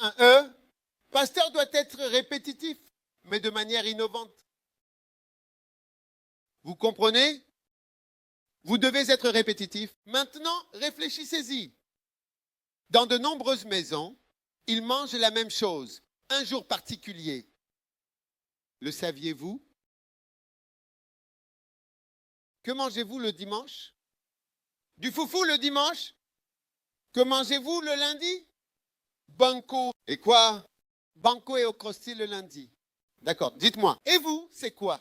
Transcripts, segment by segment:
Un E. Pasteur doit être répétitif, mais de manière innovante. Vous comprenez? Vous devez être répétitif. Maintenant, réfléchissez-y. Dans de nombreuses maisons, ils mangent la même chose, un jour particulier. Le saviez-vous? Que mangez-vous le dimanche? Du foufou le dimanche? Que mangez-vous le lundi? Banco. Et quoi? Banco et au crosti le lundi. D'accord, dites-moi. Et vous, c'est quoi?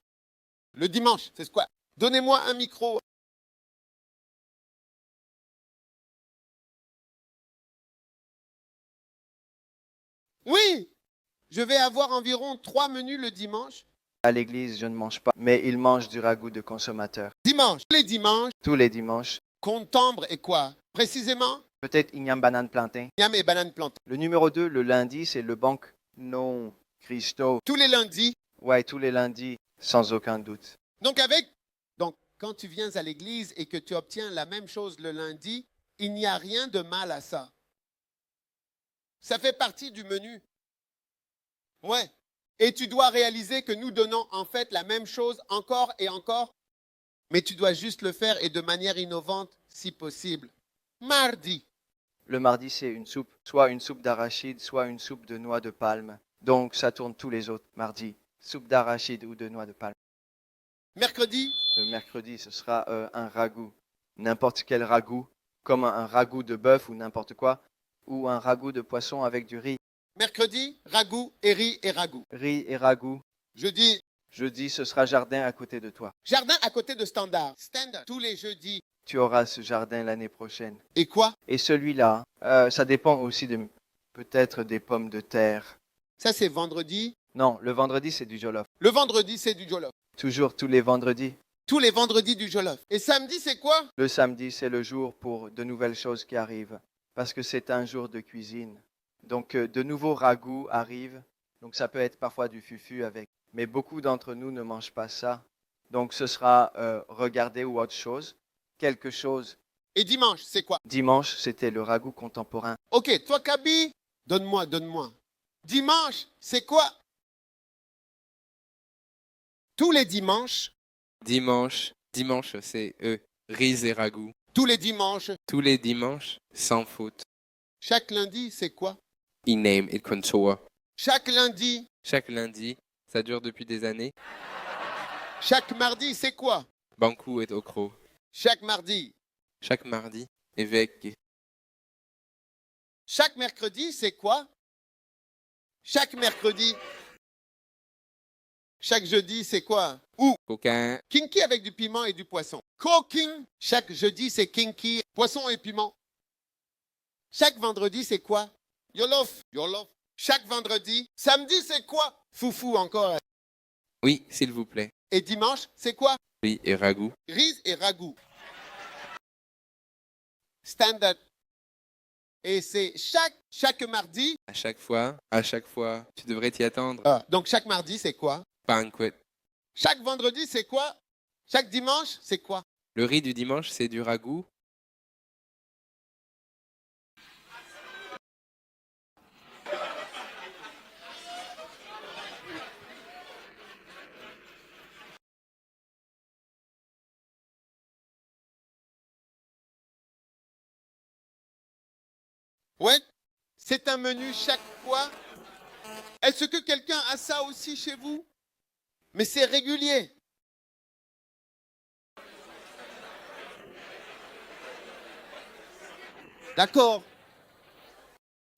Le dimanche, c'est quoi? Donnez-moi un micro. Oui, je vais avoir environ 3 menus le dimanche. À l'église, je ne mange pas, mais ils mangent du ragoût de consommateur. Dimanche, les dimanches, Tous les dimanches. concombre et quoi? Précisément, Peut-être igname banane plantain. yam et banane plantain. Le numéro 2, le lundi, c'est le banque non Christo. Tous les lundis. Ouais, tous les lundis, sans aucun doute. Donc, quand tu viens à l'église et que tu obtiens la même chose le lundi, il n'y a rien de mal à ça. Ça fait partie du menu. Ouais. Et tu dois réaliser que nous donnons en fait la même chose encore et encore, mais tu dois juste le faire et de manière innovante si possible. Mardi. Le mardi, c'est une soupe, soit une soupe d'arachide, soit une soupe de noix de palme. Donc, ça tourne tous les autres mardis. Soupe d'arachide ou de noix de palme. Mercredi. Le mercredi, ce sera un ragoût. N'importe quel ragoût, comme un ragoût de bœuf ou n'importe quoi, ou un ragoût de poisson avec du riz. Mercredi, ragoût et riz et ragoût. Riz et ragoût. Jeudi, Jeudi, ce sera jardin à côté de toi. jardin à côté de Standard. Standard. Tous les jeudis. Tu auras ce jardin l'année prochaine. Et quoi? Et celui-là, ça dépend aussi de peut-être des pommes de terre. Ça, c'est vendredi. Non, le vendredi, c'est du jollof. Le vendredi, c'est du jollof. Toujours tous les vendredis. Tous les vendredis du jollof. Et samedi, c'est quoi? Le samedi, c'est le jour pour de nouvelles choses qui arrivent. Parce que c'est un jour de cuisine. Donc, de nouveaux ragoûts arrivent. Donc, ça peut être parfois du fufu avec. Mais beaucoup d'entre nous ne mangent pas ça. Donc, ce sera regarder ou autre chose. Quelque chose. Et dimanche, c'est quoi? Dimanche, c'était le ragoût contemporain. Ok, toi, Kaby, donne-moi. Dimanche, c'est quoi? Tous les dimanches. Dimanche, c'est riz et ragoût. Tous les dimanches. Tous les dimanches, sans faute. Chaque lundi, c'est quoi? Iname et kontoa. Chaque lundi. Chaque lundi, ça dure depuis des années. Chaque mardi, c'est quoi? Bankou et okro. Chaque mardi. Chaque mardi, évêque. Chaque mercredi, c'est quoi? Chaque mercredi. Chaque jeudi, c'est quoi? Ou Coquin. kinky avec du piment et du poisson. Cooking. Chaque jeudi, c'est kinky, poisson et piment. Chaque vendredi, c'est quoi? Yolof. Chaque vendredi. Samedi, c'est quoi? Foufou encore. Oui, s'il vous plaît. Et dimanche, c'est quoi? Riz et ragoût. Riz et ragoût. Standard. Et c'est chaque mardi. À chaque fois, tu devrais t'y attendre. Donc chaque mardi, c'est quoi? Banquet. Chaque vendredi, c'est quoi? Chaque dimanche, c'est quoi? Le riz du dimanche, c'est du ragoût. Ouais, c'est un menu chaque fois. Est-ce que quelqu'un a ça aussi chez vous? Mais c'est régulier. D'accord.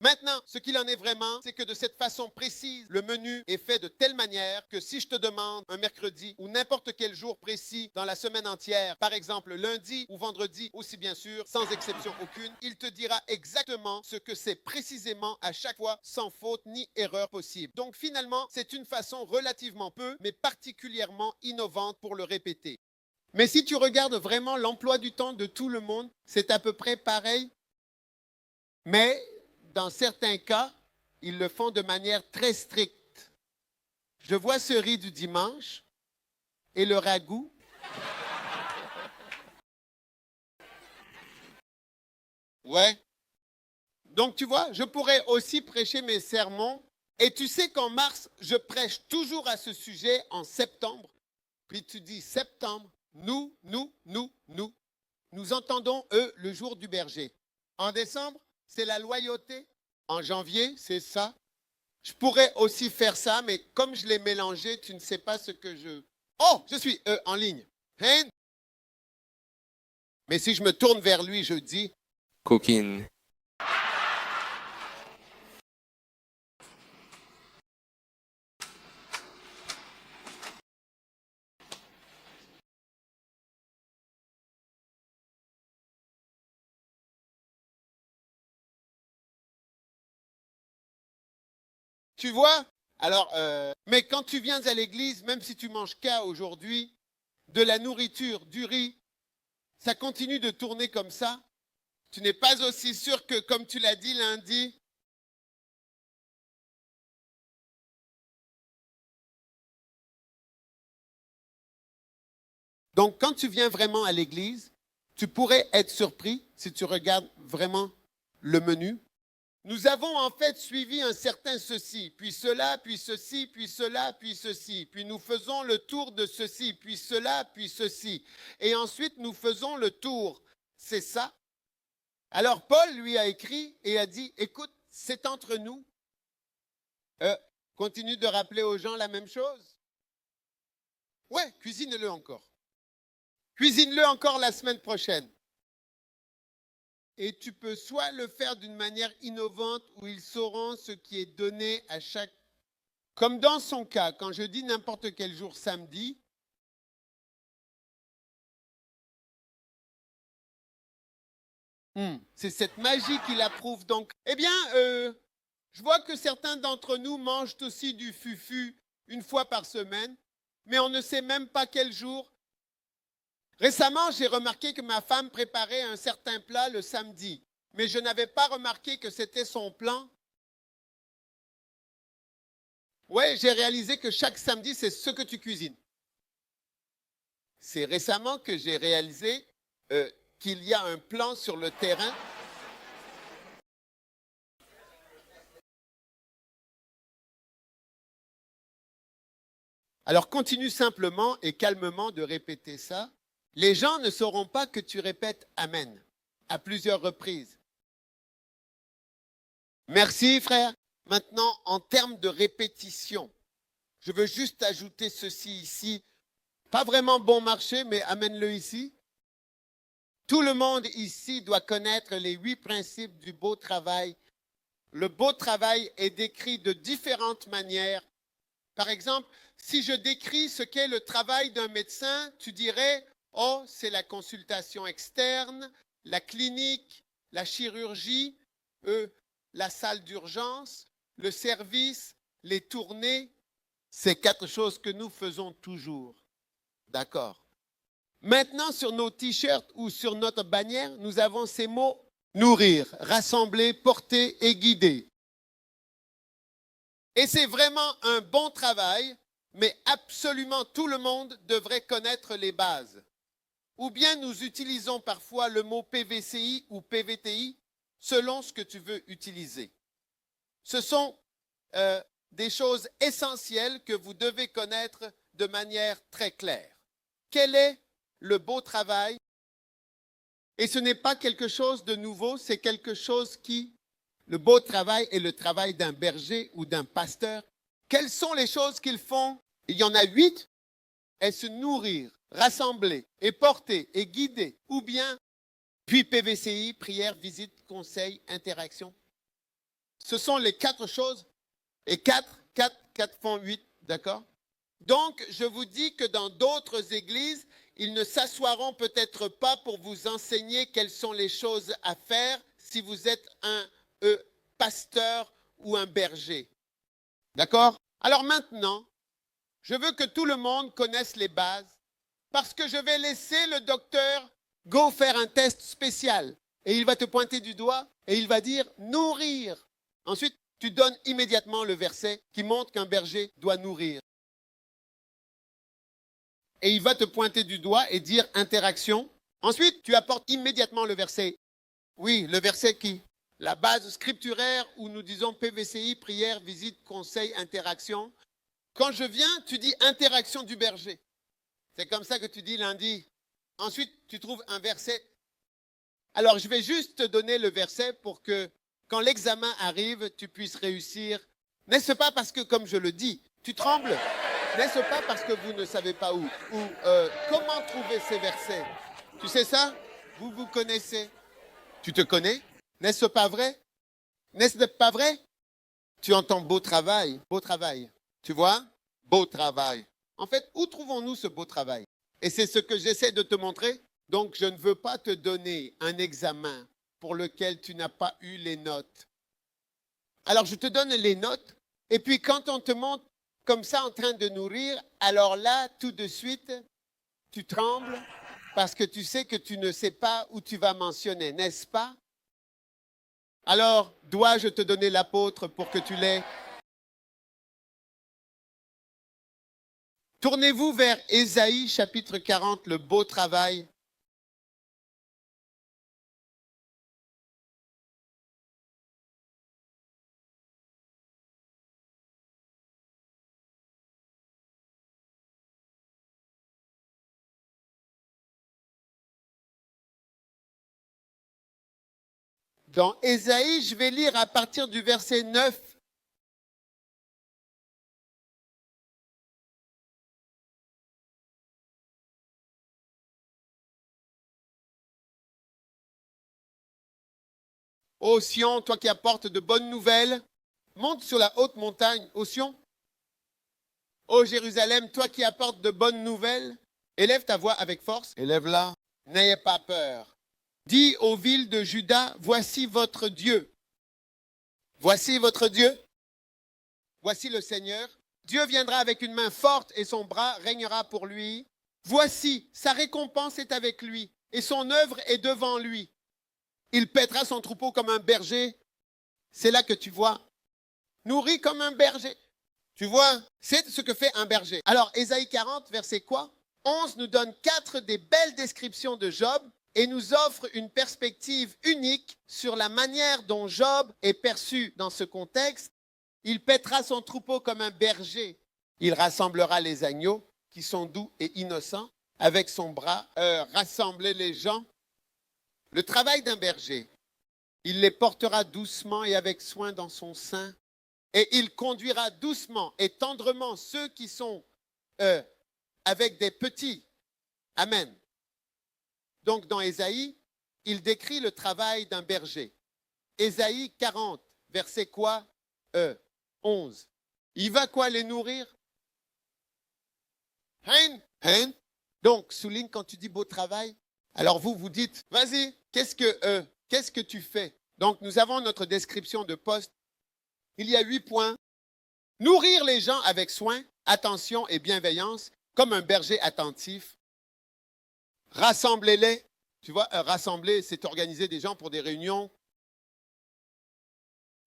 Maintenant, ce qu'il en est vraiment, c'est que de cette façon précise, le menu est fait de telle manière que si je te demande un mercredi ou n'importe quel jour précis dans la semaine entière, par exemple lundi ou vendredi aussi bien sûr, sans exception aucune, il te dira exactement ce que c'est précisément à chaque fois, sans faute ni erreur possible. Donc finalement, c'est une façon relativement peu, mais particulièrement innovante pour le répéter. Mais si tu regardes vraiment l'emploi du temps de tout le monde, c'est à peu près pareil. Mais dans certains cas, ils le font de manière très stricte. Je vois ce riz du dimanche et le ragoût. Ouais. Donc, tu vois, je pourrais aussi prêcher mes sermons. Et tu sais qu'en mars, je prêche toujours à ce sujet en septembre. Puis tu dis septembre, nous entendons eux le jour du berger. En décembre, c'est la loyauté. En janvier, c'est ça. Je pourrais aussi faire ça, mais comme je l'ai mélangé, tu ne sais pas ce que je... Oh, je suis en ligne. Hein? Mais si je me tourne vers lui, je dis... Coquine. Tu vois? Alors, mais quand tu viens à l'église, même si tu manges qu'à aujourd'hui, de la nourriture, du riz, ça continue de tourner comme ça. Tu n'es pas aussi sûr que, comme tu l'as dit lundi, donc quand tu viens vraiment à l'église, tu pourrais être surpris si tu regardes vraiment le menu. Nous avons en fait suivi un certain ceci, puis cela, puis ceci, puis cela, puis ceci. Puis nous faisons le tour de ceci, puis cela, puis ceci. Et ensuite, nous faisons le tour. C'est ça. Alors Paul lui a écrit et a dit, écoute, c'est entre nous. Continue de rappeler aux gens la même chose. Ouais, cuisine-le encore. Cuisine-le encore la semaine prochaine. Et tu peux soit le faire d'une manière innovante où ils sauront ce qui est donné à chaque... Comme dans son cas, quand je dis n'importe quel jour samedi, c'est cette magie qui l'approuve. Donc, eh bien, je vois que certains d'entre nous mangent aussi du fufu une fois par semaine, mais on ne sait même pas quel jour. Récemment, j'ai remarqué que ma femme préparait un certain plat le samedi, mais je n'avais pas remarqué que c'était son plan. Ouais, j'ai réalisé que chaque samedi, c'est ce que tu cuisines. C'est récemment que j'ai réalisé qu'il y a un plan sur le terrain. Alors continue simplement et calmement de répéter ça. Les gens ne sauront pas que tu répètes Amen à plusieurs reprises. Merci frère. Maintenant, en termes de répétition, je veux juste ajouter ceci ici. Pas vraiment bon marché, mais amène-le ici. Tout le monde ici doit connaître les 8 principes du beau travail. Le beau travail est décrit de différentes manières. Par exemple, si je décris ce qu'est le travail d'un médecin, tu dirais, oh, c'est la consultation externe, la clinique, la chirurgie, la salle d'urgence, le service, les tournées. C'est 4 choses que nous faisons toujours. D'accord. Maintenant, sur nos t-shirts ou sur notre bannière, nous avons ces mots nourrir, rassembler, porter et guider. Et c'est vraiment un bon travail, mais absolument tout le monde devrait connaître les bases. Ou bien nous utilisons parfois le mot PVCI ou PVTI selon ce que tu veux utiliser. Ce sont des choses essentielles que vous devez connaître de manière très claire. Quel est le beau travail? Et ce n'est pas quelque chose de nouveau, c'est quelque chose qui... Le beau travail est le travail d'un berger ou d'un pasteur. Quelles sont les choses qu'ils font? Il y en a 8. Elles se nourrir, rassembler et porter et guider. Ou bien, puis PVCI, prière, visite, conseil, interaction. Ce sont les 4 choses. Et 4 font 8, d'accord? Donc, je vous dis que dans d'autres églises, ils ne s'assoiront peut-être pas pour vous enseigner quelles sont les choses à faire si vous êtes un pasteur ou un berger. D'accord? Alors maintenant, je veux que tout le monde connaisse les bases parce que je vais laisser le docteur go faire un test spécial et il va te pointer du doigt et il va dire nourrir. Ensuite, tu donnes immédiatement le verset qui montre qu'un berger doit nourrir. Et il va te pointer du doigt et dire interaction. Ensuite, tu apportes immédiatement le verset. Oui, le verset qui? la base scripturaire où nous disons PVCI, prière, visite, conseil, interaction. Quand je viens, tu dis interaction du berger. C'est comme ça que tu dis lundi. Ensuite, tu trouves un verset. Alors, je vais juste te donner le verset pour que quand l'examen arrive, tu puisses réussir. N'est-ce pas parce que, comme je le dis, tu trembles? N'est-ce pas parce que vous ne savez pas où? Comment trouver ces versets? Tu sais ça? Vous vous connaissez? Tu te connais? N'est-ce pas vrai? N'est-ce pas vrai? Tu entends beau travail, beau travail. Tu vois? Beau travail. En fait, où trouvons-nous ce beau travail? Et c'est ce que j'essaie de te montrer. Donc, je ne veux pas te donner un examen pour lequel tu n'as pas eu les notes. Alors, je te donne les notes. Et puis, quand on te montre comme ça en train de nourrir, alors là, tout de suite, tu trembles parce que tu sais que tu ne sais pas où tu vas mentionner, n'est-ce pas? Alors, dois-je te donner l'apôtre pour que tu l'aies? Tournez-vous vers Ésaïe chapitre 40, le beau travail. Dans Ésaïe, je vais lire à partir du verset 9. Ô Sion, toi qui apportes de bonnes nouvelles, monte sur la haute montagne, ô Sion. Ô Jérusalem, toi qui apportes de bonnes nouvelles, élève ta voix avec force, élève-la, n'ayez pas peur. Dis aux villes de Juda, voici votre Dieu. Voici votre Dieu. Voici le Seigneur. Dieu viendra avec une main forte et son bras régnera pour lui. Voici, sa récompense est avec lui et son œuvre est devant lui. Il paîtra son troupeau comme un berger. C'est là que tu vois. Nourri comme un berger. Tu vois, c'est ce que fait un berger. Alors, Ésaïe 40, verset quoi? 11 nous donne 4 des belles descriptions de Job et nous offre une perspective unique sur la manière dont Job est perçu dans ce contexte. Il paîtra son troupeau comme un berger. Il rassemblera les agneaux qui sont doux et innocents. Avec son bras, rassembler les gens. Le travail d'un berger, il les portera doucement et avec soin dans son sein. Et il conduira doucement et tendrement ceux qui sont avec des petits. Amen. Donc dans Ésaïe, il décrit le travail d'un berger. Ésaïe 40, verset quoi? 11. Il va quoi les nourrir? Hein? Donc, souligne quand tu dis beau travail. Alors vous dites, vas-y, qu'est-ce que tu fais? Donc nous avons notre description de poste. Il y a 8 points. Nourrir les gens avec soin, attention et bienveillance, comme un berger attentif. Rassemblez-les. Tu vois, rassembler, c'est organiser des gens pour des réunions.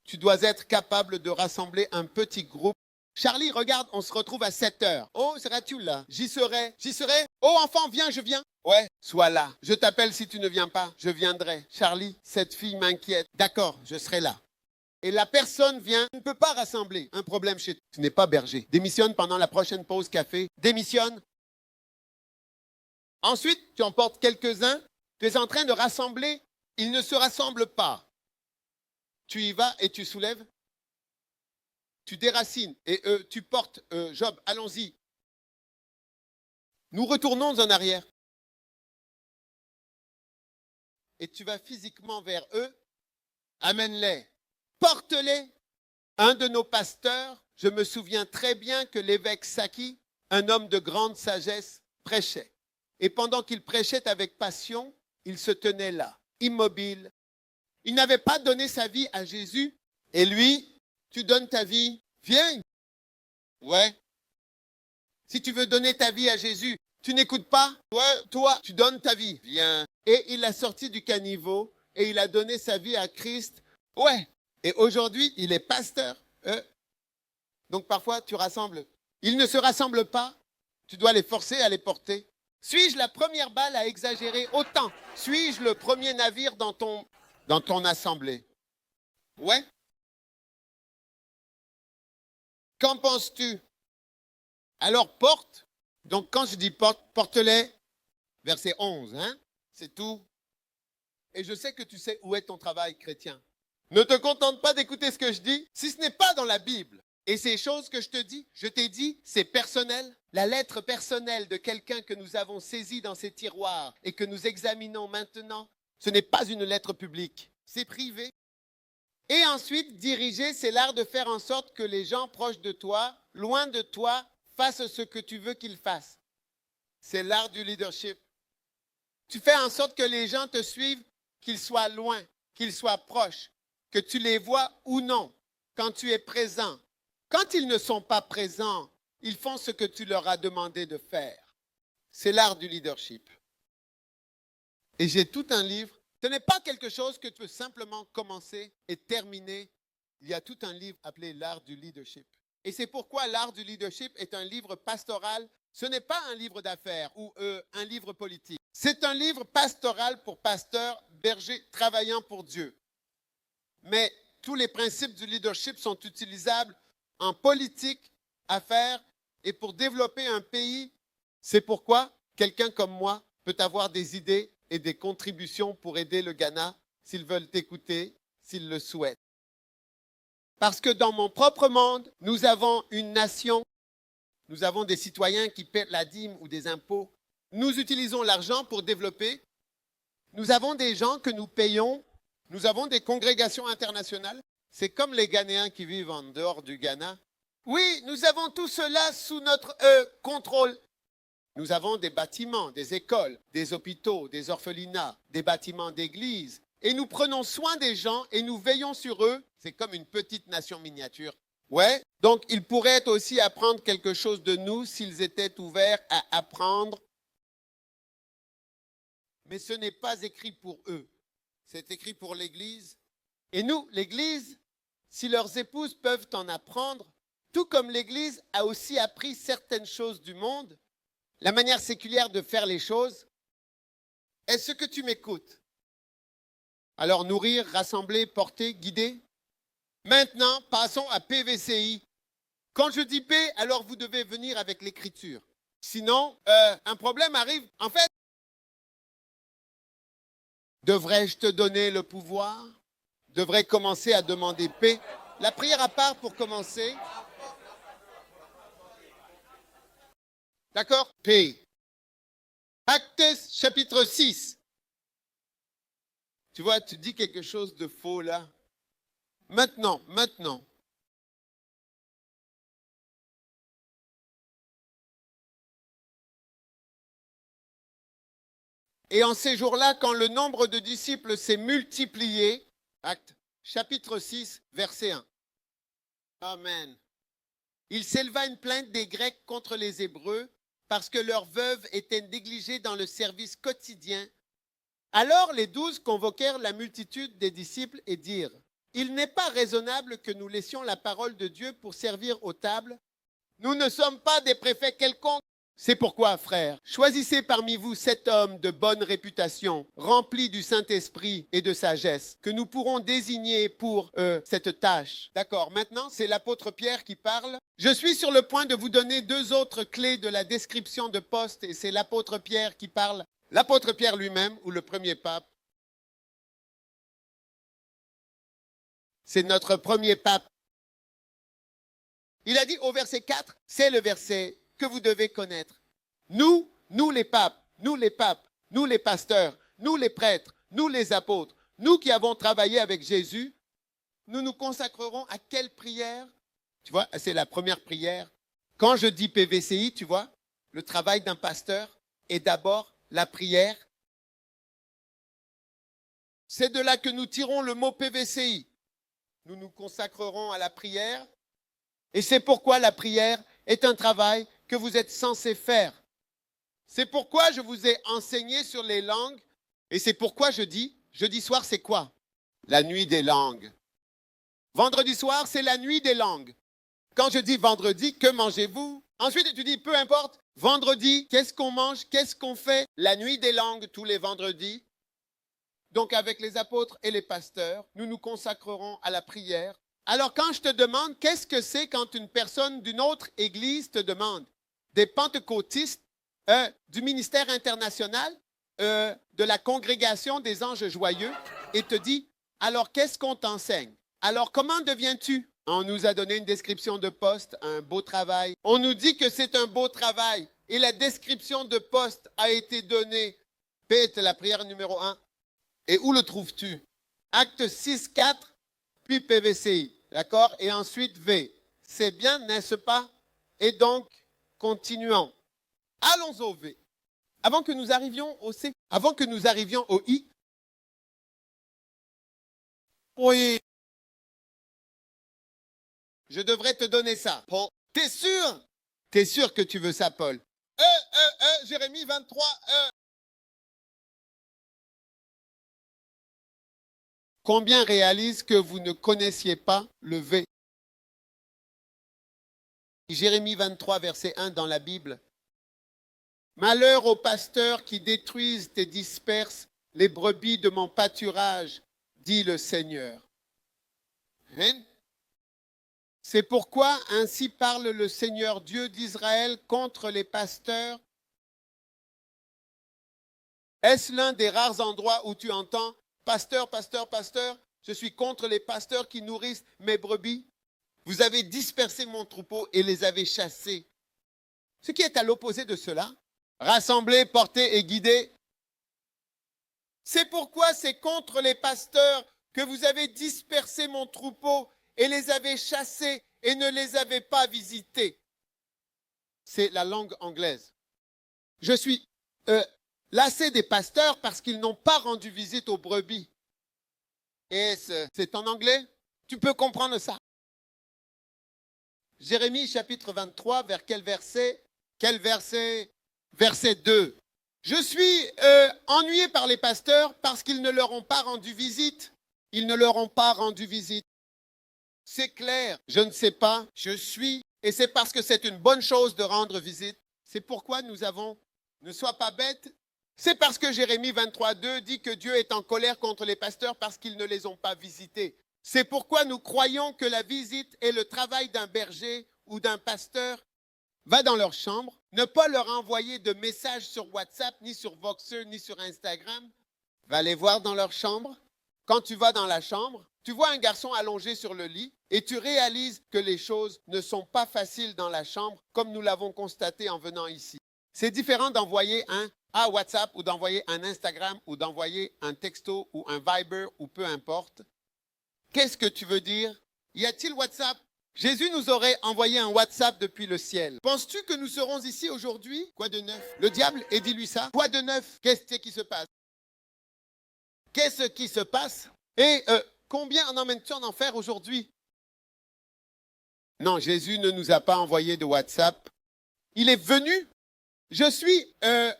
Tu dois être capable de rassembler un petit groupe. Charlie, regarde, on se retrouve à 7 heures. Oh, seras-tu là? J'y serai. Oh, enfant, viens, je viens. Ouais, sois là. Je t'appelle si tu ne viens pas. Je viendrai. Charlie, cette fille m'inquiète. D'accord, je serai là. Et la personne vient, tu ne peux pas rassembler. Un problème chez toi. Tu n'es pas berger. Démissionne pendant la prochaine pause café. Démissionne. Ensuite, tu emportes quelques-uns. Tu es en train de rassembler. Ils ne se rassemblent pas. Tu y vas et tu soulèves. Tu déracines et tu portes Job. Allons-y. Nous retournons en arrière. Et tu vas physiquement vers eux. Amène-les. Porte-les. Un de nos pasteurs, je me souviens très bien que l'évêque Saki, un homme de grande sagesse, prêchait. Et pendant qu'il prêchait avec passion, il se tenait là, immobile. Il n'avait pas donné sa vie à Jésus. Et lui, tu donnes ta vie, viens. Ouais. Si tu veux donner ta vie à Jésus, tu n'écoutes pas. Toi, tu donnes ta vie, viens. Et il a sorti du caniveau et il a donné sa vie à Christ. Ouais. Et aujourd'hui, il est pasteur. Donc parfois, tu rassembles. Ils ne se rassemblent pas. Tu dois les forcer à les porter. Suis-je la première balle à exagérer autant? Suis-je le premier navire dans ton assemblée? Ouais? Qu'en penses-tu? Alors porte. Donc quand je dis porte, porte-les. Verset 11, hein? C'est tout. Et je sais que tu sais où est ton travail chrétien. Ne te contente pas d'écouter ce que je dis si ce n'est pas dans la Bible. Et ces choses que je te dis, je t'ai dit, c'est personnel. La lettre personnelle de quelqu'un que nous avons saisi dans ces tiroirs et que nous examinons maintenant, ce n'est pas une lettre publique, c'est privé. Et ensuite, diriger, c'est l'art de faire en sorte que les gens proches de toi, loin de toi, fassent ce que tu veux qu'ils fassent. C'est l'art du leadership. Tu fais en sorte que les gens te suivent, qu'ils soient loin, qu'ils soient proches, que tu les vois ou non, quand tu es présent. Quand ils ne sont pas présents, ils font ce que tu leur as demandé de faire. C'est l'art du leadership. Et j'ai tout un livre. Ce n'est pas quelque chose que tu peux simplement commencer et terminer. Il y a tout un livre appelé l'art du leadership. Et c'est pourquoi l'art du leadership est un livre pastoral. Ce n'est pas un livre d'affaires ou un livre politique. C'est un livre pastoral pour pasteurs, bergers, travaillant pour Dieu. Mais tous les principes du leadership sont utilisables en politique, affaires et pour développer un pays. C'est pourquoi quelqu'un comme moi peut avoir des idées et des contributions pour aider le Ghana s'ils veulent t'écouter, s'ils le souhaitent. Parce que dans mon propre monde, nous avons une nation, nous avons des citoyens qui paient la dîme ou des impôts. Nous utilisons l'argent pour développer. Nous avons des gens que nous payons. Nous avons des congrégations internationales. C'est comme les Ghanéens qui vivent en dehors du Ghana. Oui, nous avons tout cela sous notre contrôle. Nous avons des bâtiments, des écoles, des hôpitaux, des orphelinats, des bâtiments d'église. Et nous prenons soin des gens et nous veillons sur eux. C'est comme une petite nation miniature. Ouais. Donc, ils pourraient aussi apprendre quelque chose de nous s'ils étaient ouverts à apprendre. Mais ce n'est pas écrit pour eux. C'est écrit pour l'Église. Et nous, l'Église, si leurs épouses peuvent en apprendre, tout comme l'Église a aussi appris certaines choses du monde, la manière séculière de faire les choses, est-ce que tu m'écoutes? Alors, nourrir, rassembler, porter, guider. Maintenant, passons à PVCI. Quand je dis P, alors vous devez venir avec l'écriture. Sinon, un problème arrive. En fait, devrais-je te donner le pouvoir? Devrais commencer à demander P. La prière à part pour commencer. D'accord? P. Actes chapitre 6. Tu vois, tu dis quelque chose de faux là. Maintenant. Et en ces jours-là, quand le nombre de disciples s'est multiplié, Actes chapitre 6, verset 1. Amen. Il s'éleva une plainte des Grecs contre les Hébreux parce que leurs veuves étaient négligées dans le service quotidien. Alors les 12 convoquèrent la multitude des disciples et dirent, « Il n'est pas raisonnable que nous laissions la parole de Dieu pour servir aux tables. Nous ne sommes pas des préfets quelconques. C'est pourquoi, frères, choisissez parmi vous 7 hommes de bonne réputation, remplis du Saint-Esprit et de sagesse, que nous pourrons désigner pour cette tâche. » D'accord, maintenant c'est l'apôtre Pierre qui parle. Je suis sur le point de vous donner 2 autres clés de la description de poste, et c'est l'apôtre Pierre qui parle. L'apôtre Pierre lui-même, ou le premier pape. C'est notre premier pape. Il a dit au verset 4, c'est le verset que vous devez connaître. Nous les papes, nous les pasteurs, nous les prêtres, nous les apôtres, nous qui avons travaillé avec Jésus, nous nous consacrerons à quelle prière? Tu vois, c'est la première prière. Quand je dis PVCI, tu vois, le travail d'un pasteur est d'abord la prière. C'est de là que nous tirons le mot PVCI. Nous nous consacrerons à la prière. Et c'est pourquoi la prière est un travail que vous êtes censés faire. C'est pourquoi je vous ai enseigné sur les langues. Et c'est pourquoi je dis, jeudi soir, c'est quoi? La nuit des langues. Vendredi soir, c'est la nuit des langues. Quand je dis vendredi, que mangez-vous? Ensuite, tu dis, peu importe, vendredi, qu'est-ce qu'on mange? Qu'est-ce qu'on fait? La nuit des langues, tous les vendredis. Donc avec les apôtres et les pasteurs, nous nous consacrerons à la prière. Alors quand je te demande, qu'est-ce que c'est quand une personne d'une autre église te demande? Des pentecôtistes, du ministère international, de la congrégation des anges joyeux, et te dit, alors qu'est-ce qu'on t'enseigne? Alors comment deviens-tu? On nous a donné une description de poste, un beau travail. On nous dit que c'est un beau travail. Et la description de poste a été donnée. P, la prière numéro 1. Et où le trouves-tu? Acte 6, 4, puis PVCI. D'accord? Et ensuite V. C'est bien, n'est-ce pas? Et donc, continuons. Allons au V. Avant que nous arrivions au C, avant que nous arrivions au I. Oui. Je devrais te donner ça. Paul. T'es sûr? T'es sûr que tu veux ça, Paul? Jérémie 23, Combien réalisent que vous ne connaissiez pas le V? Jérémie 23, verset 1 dans la Bible. Malheur aux pasteurs qui détruisent et dispersent les brebis de mon pâturage, dit le Seigneur. Hein? C'est pourquoi ainsi parle le Seigneur Dieu d'Israël contre les pasteurs. Est-ce l'un des rares endroits où tu entends « Pasteur, pasteur, pasteur, je suis contre les pasteurs qui nourrissent mes brebis. Vous avez dispersé mon troupeau et les avez chassés. » Ce qui est à l'opposé de cela, rassembler, porter et guider. C'est pourquoi c'est contre les pasteurs que vous avez dispersé mon troupeau et les avez chassés et ne les avez pas visités. C'est la langue anglaise. Je suis lassé des pasteurs parce qu'ils n'ont pas rendu visite aux brebis. Et c'est en anglais? Tu peux comprendre ça. Jérémie chapitre 23, vers quel verset? Quel verset? Verset 2. Je suis ennuyé par les pasteurs parce qu'ils ne leur ont pas rendu visite. Ils ne leur ont pas rendu visite. C'est clair, je ne sais pas, je suis, et c'est parce que c'est une bonne chose de rendre visite. C'est pourquoi nous avons, ne sois pas bête, c'est parce que Jérémie 23, 2 dit que Dieu est en colère contre les pasteurs parce qu'ils ne les ont pas visités. C'est pourquoi nous croyons que la visite est le travail d'un berger ou d'un pasteur. Va dans leur chambre, ne pas leur envoyer de messages sur WhatsApp, ni sur Voxer, ni sur Instagram. Va les voir dans leur chambre. Quand tu vas dans la chambre, tu vois un garçon allongé sur le lit et tu réalises que les choses ne sont pas faciles dans la chambre, comme nous l'avons constaté en venant ici. C'est différent d'envoyer un WhatsApp ou d'envoyer un Instagram ou d'envoyer un texto ou un Viber ou peu importe. Qu'est-ce que tu veux dire? Y a-t-il WhatsApp? Jésus nous aurait envoyé un WhatsApp depuis le ciel. Penses-tu que nous serons ici aujourd'hui? Quoi de neuf? Le diable, et dis-lui ça. Quoi de neuf? Qu'est-ce qui se passe? Qu'est-ce qui se passe? Et combien en emmènes-tu en enfer aujourd'hui? Non, Jésus ne nous a pas envoyé de WhatsApp. Il est venu. Je suis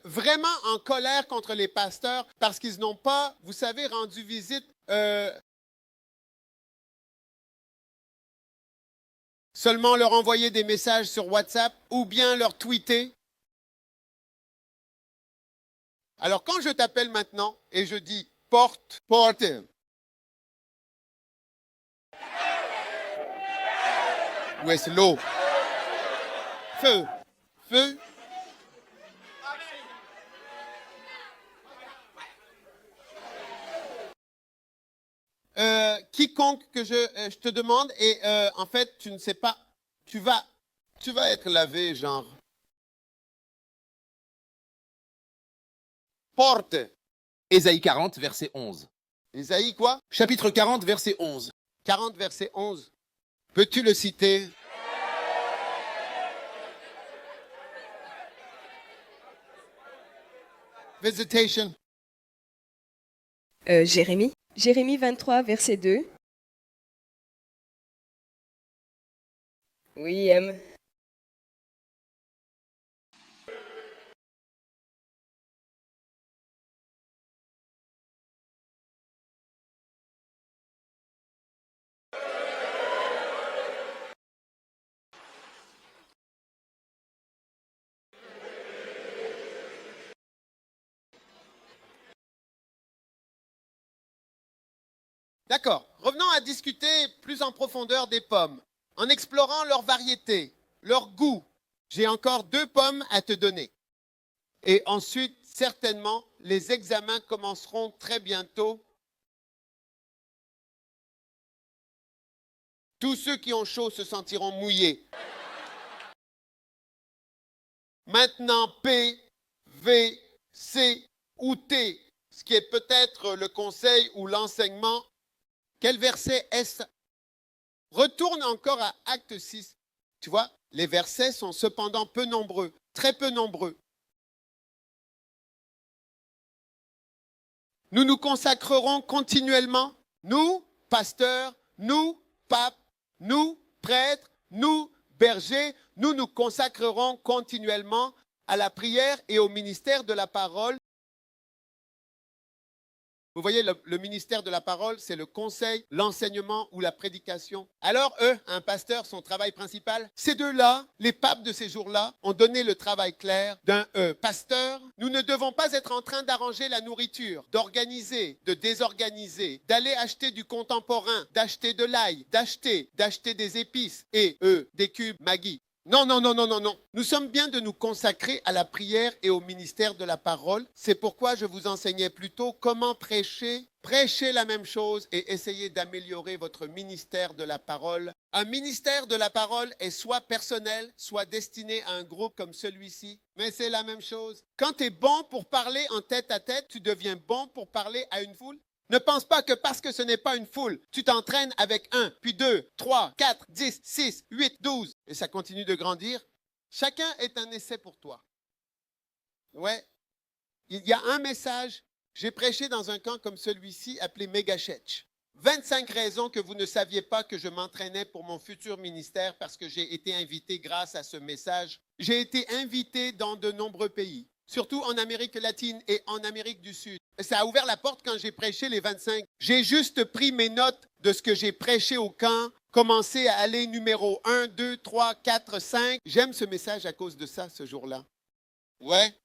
vraiment en colère contre les pasteurs parce qu'ils n'ont pas, vous savez, rendu visite seulement leur envoyer des messages sur WhatsApp ou bien leur tweeter. Alors quand je t'appelle maintenant et je dis porte, où est-ce l'eau? Feu, feu. Quiconque que je te demande et en fait tu ne sais pas, tu vas être lavé genre. Porte. Ésaïe 40, verset 11. Ésaïe quoi? Chapitre 40, verset 11. 40 verset 11. Peux-tu le citer? Visitation. Jérémie 23, verset 2. Oui, M. D'accord. Revenons à discuter plus en profondeur des pommes, en explorant leur variété, leur goût. J'ai encore 2 pommes à te donner. Et ensuite, certainement, les examens commenceront très bientôt. Tous ceux qui ont chaud se sentiront mouillés. Maintenant, P, V, C ou T, ce qui est peut-être le conseil ou l'enseignement. Quel verset est-ce? Retourne encore à Acte 6. Tu vois, les versets sont cependant peu nombreux, très peu nombreux. Nous nous consacrerons continuellement, nous, pasteurs, nous, papes, nous, prêtres, nous, bergers, nous nous consacrerons continuellement à la prière et au ministère de la parole. Vous voyez, le ministère de la parole, c'est le conseil, l'enseignement ou la prédication. Alors, un pasteur, son travail principal, ces deux-là, les papes de ces jours-là, ont donné le travail clair d'un pasteur. Nous ne devons pas être en train d'arranger la nourriture, d'organiser, de désorganiser, d'aller acheter du contemporain, d'acheter de l'ail, d'acheter des épices et des cubes Maggi. Non, non, non, non, non, non. Nous sommes bien de nous consacrer à la prière et au ministère de la parole. C'est pourquoi je vous enseignais plutôt comment prêcher. Prêchez la même chose et essayez d'améliorer votre ministère de la parole. Un ministère de la parole est soit personnel, soit destiné à un groupe comme celui-ci. Mais c'est la même chose. Quand tu es bon pour parler en tête à tête, tu deviens bon pour parler à une foule. Ne pense pas que parce que ce n'est pas une foule, tu t'entraînes avec 1, puis 2, 3, 4, 10, 6, 8, 12, et ça continue de grandir. Chacun est un essai pour toi. Ouais. Il y a un message. J'ai prêché dans un camp comme celui-ci appelé Megachurch. 25 raisons que vous ne saviez pas que je m'entraînais pour mon futur ministère parce que j'ai été invité grâce à ce message. J'ai été invité dans de nombreux pays, surtout en Amérique latine et en Amérique du Sud. Ça a ouvert la porte quand j'ai prêché les 25. J'ai juste pris mes notes de ce que j'ai prêché au camp, commencé à aller numéro 1, 2, 3, 4, 5. J'aime ce message à cause de ça, ce jour-là. Ouais.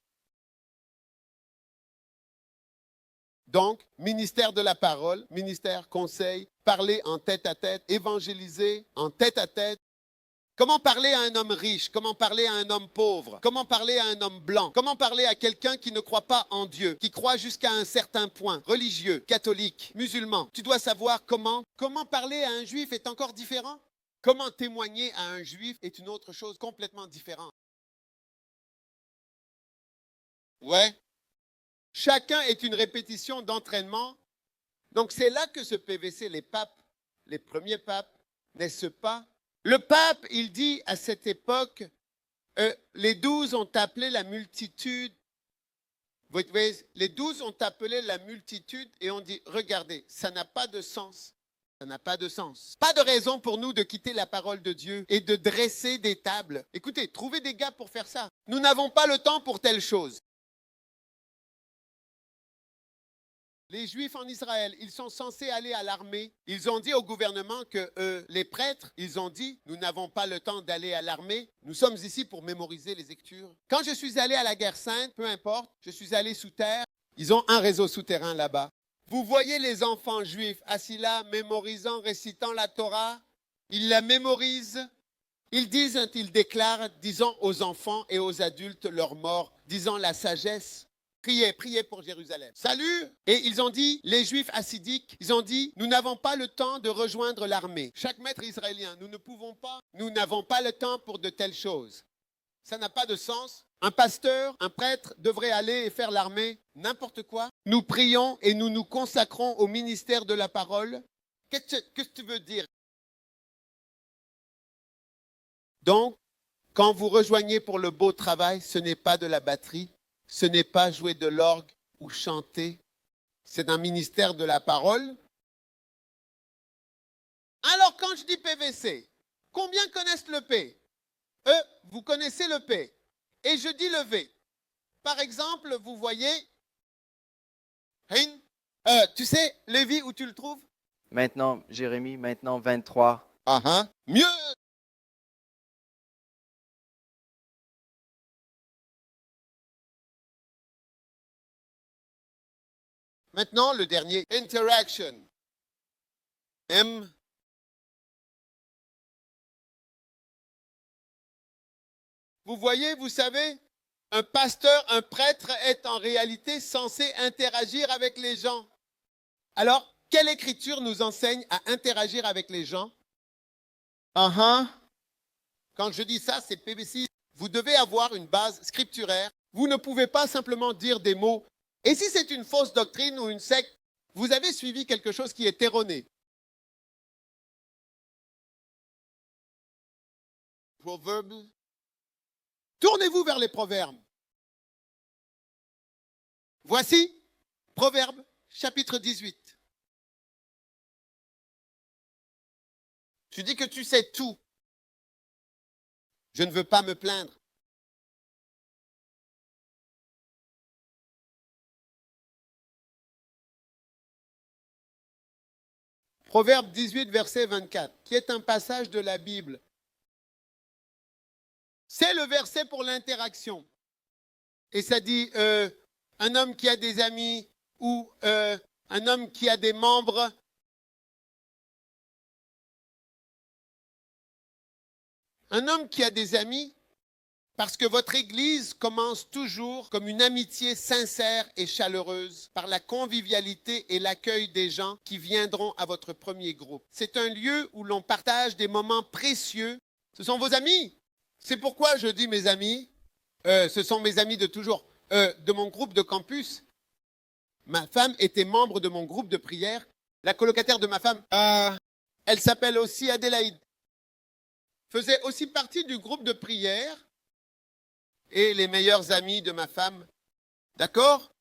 Donc, ministère de la parole, ministère, conseil, parler en tête à tête, évangéliser en tête à tête. Comment parler à un homme riche? Comment parler à un homme pauvre? Comment parler à un homme blanc? Comment parler à quelqu'un qui ne croit pas en Dieu, qui croit jusqu'à un certain point, religieux, catholique, musulman? Tu dois savoir comment. Comment parler à un juif est encore différent. Comment témoigner à un juif est une autre chose complètement différente. Ouais. Chacun est une répétition d'entraînement. Donc c'est là que ce PVC, les papes, les premiers papes, n'est-ce pas? Le pape, il dit à cette époque, les 12 ont appelé la multitude. Vous voyez, les 12 ont appelé la multitude et ont dit, regardez, ça n'a pas de sens. Ça n'a pas de sens. Pas de raison pour nous de quitter la parole de Dieu et de dresser des tables. Écoutez, trouvez des gars pour faire ça. Nous n'avons pas le temps pour telle chose. Les Juifs en Israël, ils sont censés aller à l'armée. Ils ont dit au gouvernement que les prêtres, ils ont dit, nous n'avons pas le temps d'aller à l'armée. Nous sommes ici pour mémoriser les Écritures. Quand je suis allé à la guerre sainte, peu importe, je suis allé sous terre. Ils ont un réseau souterrain là-bas. Vous voyez les enfants juifs assis là, mémorisant, récitant la Torah. Ils la mémorisent. Ils disent, ils déclarent, disant aux enfants et aux adultes leur mort, disant la sagesse. Priez pour Jérusalem. Salut! Et ils ont dit, les Juifs hassidiques, ils ont dit, nous n'avons pas le temps de rejoindre l'armée. Chaque maître israélien, nous n'avons pas le temps pour de telles choses. Ça n'a pas de sens. Un pasteur, un prêtre devrait aller et faire l'armée, n'importe quoi. Nous prions et nous nous consacrons au ministère de la parole. Qu'est-ce que tu veux dire? Donc, quand vous rejoignez pour le beau travail, ce n'est pas de la batterie. Ce n'est pas jouer de l'orgue ou chanter. C'est un ministère de la parole. Alors, quand je dis PVC, combien connaissent le P? Vous connaissez le P. Et je dis le V. Par exemple, vous voyez, tu sais, Lévi, où tu le trouves? Maintenant, Jérémie, maintenant 23. Mieux. Maintenant, le dernier, interaction. M. Vous voyez, vous savez, un pasteur, un prêtre est en réalité censé interagir avec les gens. Alors, quelle écriture nous enseigne à interagir avec les gens? Quand je dis ça, c'est PBC. Vous devez avoir une base scripturaire. Vous ne pouvez pas simplement dire des mots. Et si c'est une fausse doctrine ou une secte, vous avez suivi quelque chose qui est erroné. Proverbes. Tournez-vous vers les proverbes. Voici Proverbes, chapitre 18. Tu dis que tu sais tout. Je ne veux pas me plaindre. Proverbe 18, verset 24, qui est un passage de la Bible. C'est le verset pour l'interaction. Et ça dit, un homme qui a des amis ou un homme qui a des membres. Un homme qui a des amis, parce que votre Église commence toujours comme une amitié sincère et chaleureuse, par la convivialité et l'accueil des gens qui viendront à votre premier groupe. C'est un lieu où l'on partage des moments précieux. Ce sont vos amis. C'est pourquoi je dis mes amis. Ce sont mes amis de toujours. De mon groupe de campus, ma femme était membre de mon groupe de prière. La colocataire de ma femme, elle s'appelle aussi Adélaïde, faisait aussi partie du groupe de prière et les meilleurs amis de ma femme. D'accord?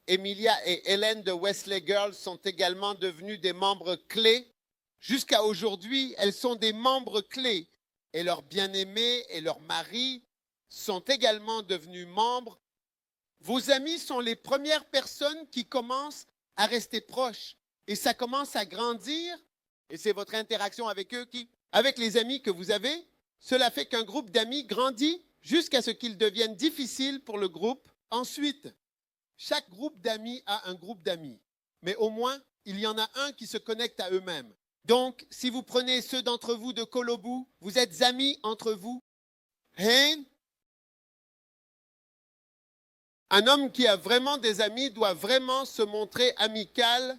Emilia et Hélène de Wesley Girls sont également devenues des membres clés. Jusqu'à aujourd'hui, elles sont des membres clés. Et leurs bien-aimés et leurs maris sont également devenus membres. Vos amis sont les premières personnes qui commencent à rester proches. Et ça commence à grandir. Et c'est votre interaction avec eux avec les amis que vous avez. Cela fait qu'un groupe d'amis grandit jusqu'à ce qu'il devienne difficile pour le groupe. Ensuite, chaque groupe d'amis a un groupe d'amis. Mais au moins, il y en a un qui se connecte à eux-mêmes. Donc, si vous prenez ceux d'entre vous de Kolobu, vous êtes amis entre vous. Hein? Un homme qui a vraiment des amis doit vraiment se montrer amical.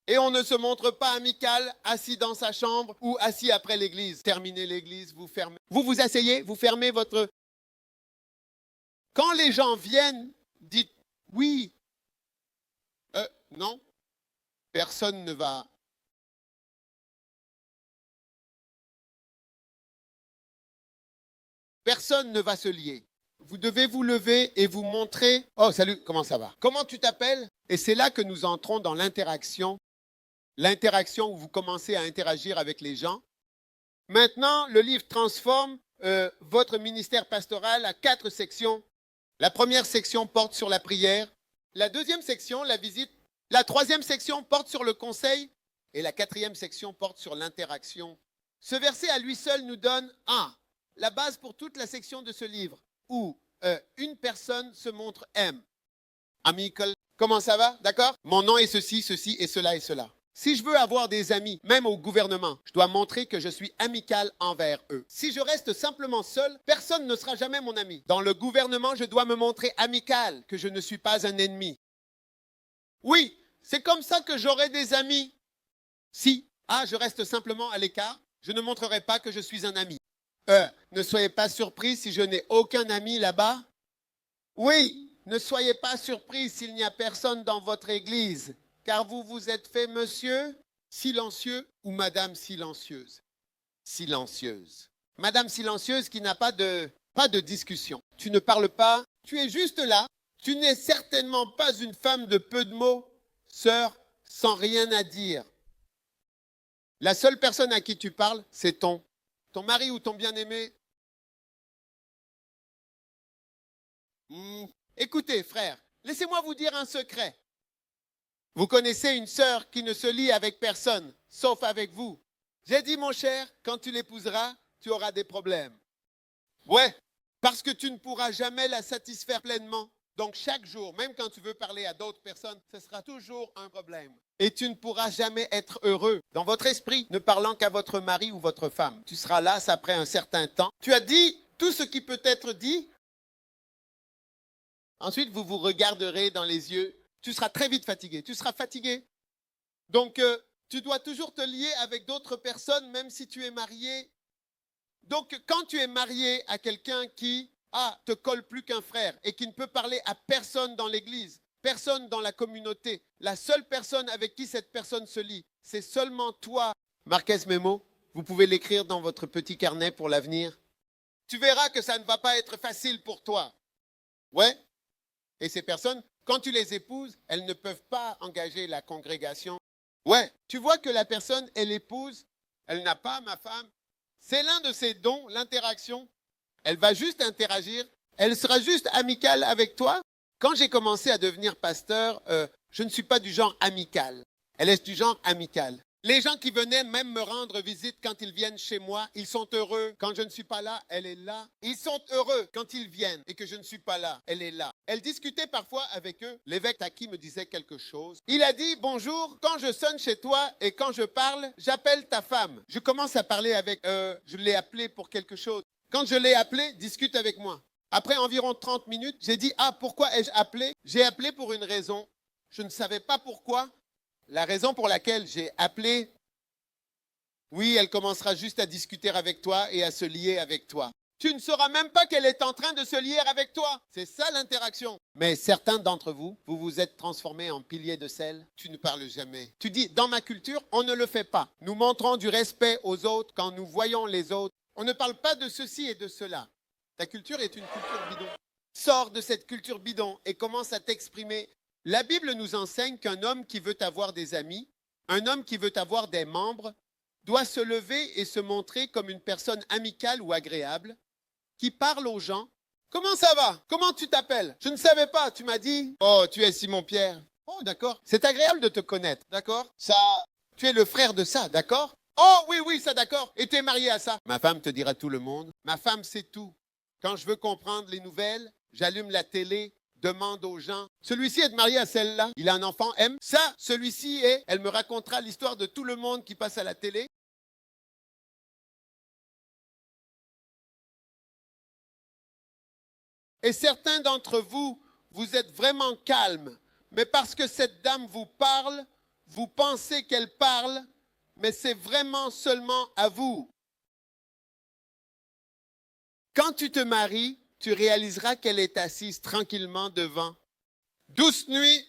Et on ne se montre pas amical assis dans sa chambre ou assis après l'église. Terminez l'église, vous fermez. Vous vous asseyez, vous fermez votre... Quand les gens viennent, dites oui. Non. Personne ne va... Personne ne va se lier. Vous devez vous lever et vous montrer. Oh, salut, comment ça va? Comment tu t'appelles? Et c'est là que nous entrons dans l'interaction. L'interaction où vous commencez à interagir avec les gens. Maintenant, le livre transforme votre ministère pastoral à 4 sections. La première section porte sur la prière. La deuxième section, la visite. La troisième section porte sur le conseil. Et la quatrième section porte sur l'interaction. Ce verset à lui seul nous donne la base pour toute la section de ce livre, où une personne se montre amical. Comment ça va? D'accord? Mon nom est ceci, ceci et cela et cela. Si je veux avoir des amis, même au gouvernement, je dois montrer que je suis amical envers eux. Si je reste simplement seul, personne ne sera jamais mon ami. Dans le gouvernement, je dois me montrer amical, que je ne suis pas un ennemi. Oui, c'est comme ça que j'aurai des amis. Si, je reste simplement à l'écart, je ne montrerai pas que je suis un ami. Ne soyez pas surpris si je n'ai aucun ami là-bas. Oui, ne soyez pas surpris s'il n'y a personne dans votre église, car vous vous êtes fait monsieur silencieux ou madame silencieuse. Silencieuse. Madame silencieuse qui n'a pas de discussion. Tu ne parles pas, tu es juste là. Tu n'es certainement pas une femme de peu de mots, sœur, sans rien à dire. La seule personne à qui tu parles, c'est ton mari ou ton bien-aimé. Écoutez, frère, laissez-moi vous dire un secret. Vous connaissez une sœur qui ne se lie avec personne, sauf avec vous. J'ai dit, mon cher, quand tu l'épouseras, tu auras des problèmes. Ouais, parce que tu ne pourras jamais la satisfaire pleinement. Donc chaque jour, même quand tu veux parler à d'autres personnes, ce sera toujours un problème. Et tu ne pourras jamais être heureux dans votre esprit, ne parlant qu'à votre mari ou votre femme. Tu seras las après un certain temps. Tu as dit tout ce qui peut être dit. Ensuite, vous vous regarderez dans les yeux. Tu seras très vite fatigué. Tu seras fatigué. Donc, tu dois toujours te lier avec d'autres personnes, même si tu es marié. Donc, quand tu es marié à quelqu'un qui te colle plus qu'un frère et qui ne peut parler à personne dans l'église, personne dans la communauté, la seule personne avec qui cette personne se lie, c'est seulement toi. Marquez ce mémo. Vous pouvez l'écrire dans votre petit carnet pour l'avenir. Tu verras que ça ne va pas être facile pour toi. Ouais. Et ces personnes, quand tu les épouses, elles ne peuvent pas engager la congrégation. Ouais, tu vois que la personne, elle épouse, elle n'a pas ma femme. C'est l'un de ses dons, l'interaction. Elle va juste interagir. Elle sera juste amicale avec toi. Quand j'ai commencé à devenir pasteur, je ne suis pas du genre amical. Elle est du genre amical. Les gens qui venaient même me rendre visite quand ils viennent chez moi, ils sont heureux. Quand je ne suis pas là, elle est là. Ils sont heureux quand ils viennent et que je ne suis pas là, elle est là. Elle discutait parfois avec eux. L'évêque Taki me disait quelque chose. Il a dit, bonjour, quand je sonne chez toi et quand je parle, j'appelle ta femme. Je commence à parler avec, je l'ai appelée pour quelque chose. Quand je l'ai appelée, discute avec moi. Après environ 30 minutes, j'ai dit, pourquoi ai-je appelé? J'ai appelé pour une raison. Je ne savais pas pourquoi. La raison pour laquelle j'ai appelé, oui, elle commencera juste à discuter avec toi et à se lier avec toi. Tu ne sauras même pas qu'elle est en train de se lier avec toi. C'est ça l'interaction. Mais certains d'entre vous, vous vous êtes transformés en piliers de sel. Tu ne parles jamais. Tu dis, dans ma culture, on ne le fait pas. Nous montrons du respect aux autres quand nous voyons les autres. On ne parle pas de ceci et de cela. Ta culture est une culture bidon. Sors de cette culture bidon et commence à t'exprimer. La Bible nous enseigne qu'un homme qui veut avoir des amis, un homme qui veut avoir des membres, doit se lever et se montrer comme une personne amicale ou agréable, qui parle aux gens. Comment ça va? Comment tu t'appelles? Je ne savais pas, tu m'as dit. Oh, tu es Simon-Pierre. Oh, d'accord. C'est agréable de te connaître, d'accord? Ça, tu es le frère de ça, d'accord? Oh, oui, oui, ça, d'accord. Et tu es marié à ça. Ma femme te dira tout le monde. Ma femme sait tout. Quand je veux comprendre les nouvelles, j'allume la télé, demande aux gens. Celui-ci est marié à celle-là. Il a un enfant, M. Ça, celui-ci est. Elle me racontera l'histoire de tout le monde qui passe à la télé. Et certains d'entre vous, vous êtes vraiment calmes. Mais parce que cette dame vous parle, vous pensez qu'elle parle, mais c'est vraiment seulement à vous. Quand tu te maries, tu réaliseras qu'elle est assise tranquillement devant. Douce nuit.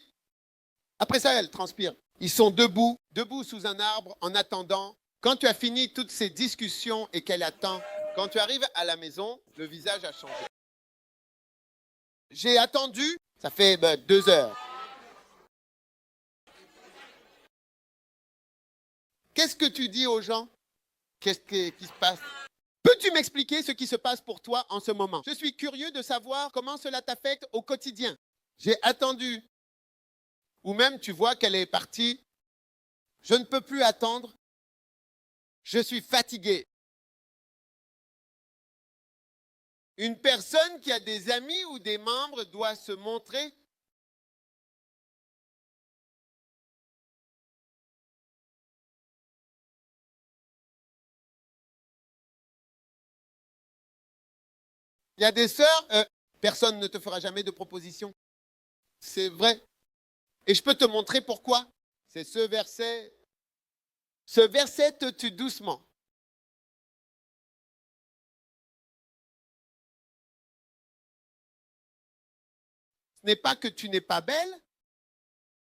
Après ça, elle transpire. Ils sont debout sous un arbre en attendant. Quand tu as fini toutes ces discussions et qu'elle attend, quand tu arrives à la maison, le visage a changé. J'ai attendu, ça fait 2 heures. Qu'est-ce que tu dis aux gens? Qu'est-ce qui se passe? Peux-tu m'expliquer ce qui se passe pour toi en ce moment? Je suis curieux de savoir comment cela t'affecte au quotidien. J'ai attendu. Ou même tu vois qu'elle est partie. Je ne peux plus attendre. Je suis fatigué. Une personne qui a des amis ou des membres doit se montrer. Il y a des sœurs, personne ne te fera jamais de proposition. C'est vrai. Et je peux te montrer pourquoi. C'est ce verset. Ce verset te tue doucement. Ce n'est pas que tu n'es pas belle.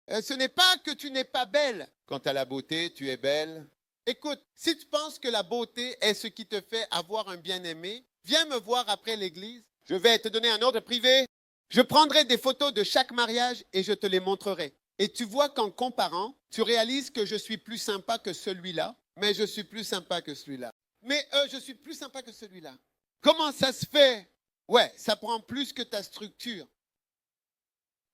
Ce n'est pas que tu n'es pas belle. Quant à la beauté, tu es belle. Écoute, si tu penses que la beauté est ce qui te fait avoir un bien-aimé, viens me voir après l'église. Je vais te donner un ordre privé. Je prendrai des photos de chaque mariage et je te les montrerai. Et tu vois qu'en comparant, tu réalises que je suis plus sympa que celui-là, mais je suis plus sympa que celui-là. Mais je suis plus sympa que celui-là. Comment ça se fait? Ouais, ça prend plus que ta structure.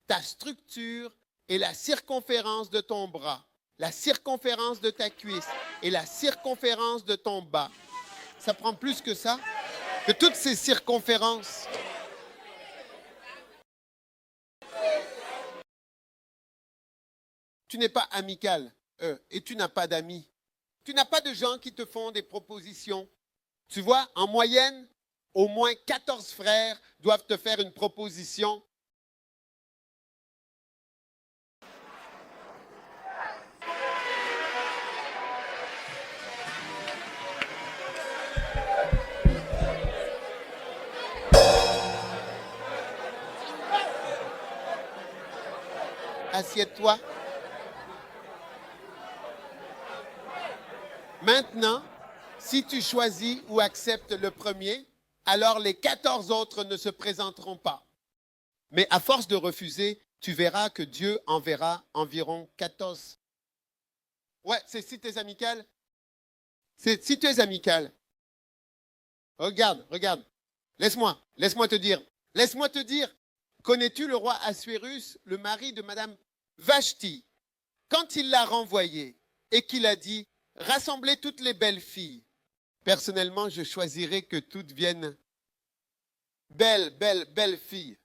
Ta structure est la circonférence de ton bras, la circonférence de ta cuisse et la circonférence de ton bas. Ça prend plus que ça, que toutes ces circonférences. tu n'es pas amical et tu n'as pas d'amis. Tu n'as pas de gens qui te font des propositions. Tu vois, en moyenne, au moins 14 frères doivent te faire une proposition. Assieds-toi. Maintenant, si tu choisis ou acceptes le premier, alors les 14 autres ne se présenteront pas. Mais à force de refuser, tu verras que Dieu enverra environ 14. Ouais, c'est si tu es amical. C'est si tu es amical. Regarde. Laisse-moi te dire. Laisse-moi te dire. Connais-tu le roi Assuérus, le mari de Madame Vashti, quand il l'a renvoyé et qu'il a dit « Rassemblez toutes les belles filles ». Personnellement, je choisirais que toutes viennent belles filles.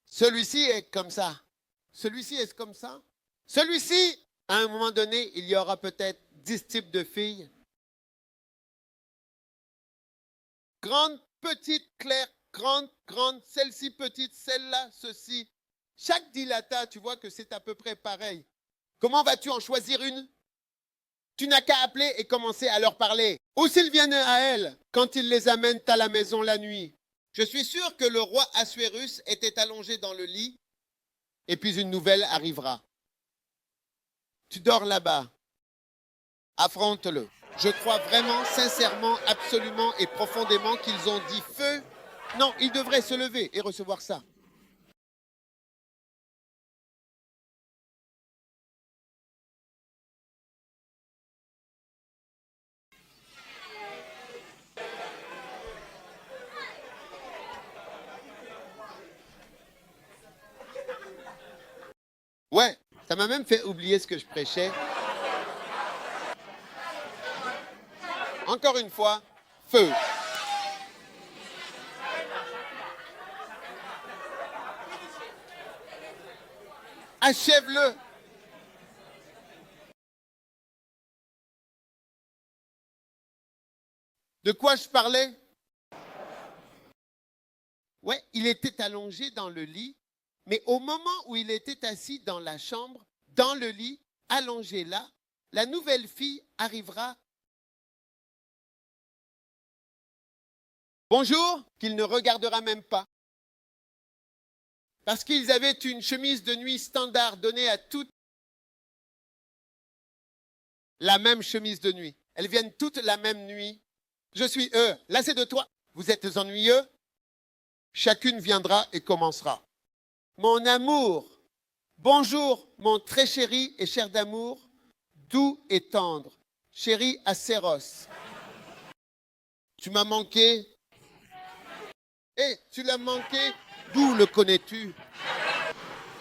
Celui-ci est comme ça. Celui-ci est comme ça. Celui-ci, à un moment donné, il y aura peut-être 10 types de filles. Grande, petite, claire, grande, celle-ci petite, celle-là, ceci. Chaque dilata, tu vois que c'est à peu près pareil. Comment vas-tu en choisir une? Tu n'as qu'à appeler et commencer à leur parler. Ou s'ils viennent à elle, quand ils les amènent à la maison la nuit. Je suis sûr que le roi Assuérus était allongé dans le lit, et puis une nouvelle arrivera. Tu dors là-bas. Affronte-le. Je crois vraiment, sincèrement, absolument et profondément qu'ils ont dit feu. Non, ils devraient se lever et recevoir ça. Ouais, ça m'a même fait oublier ce que je prêchais. Encore une fois, feu. Achève-le. De quoi je parlais? Ouais, il était allongé dans le lit, mais au moment où il était assis dans la chambre, dans le lit, allongé là, la nouvelle fille arrivera. Bonjour, qu'il ne regardera même pas. Parce qu'ils avaient une chemise de nuit standard donnée à toutes. La même chemise de nuit. Elles viennent toutes la même nuit. Je suis eux. Lassé de toi. Vous êtes ennuyeux? Chacune viendra et commencera. Mon amour, bonjour, mon très chéri et cher d'amour, doux et tendre, chéri Acéros. Tu m'as manqué. Tu l'as manqué. D'où le connais-tu?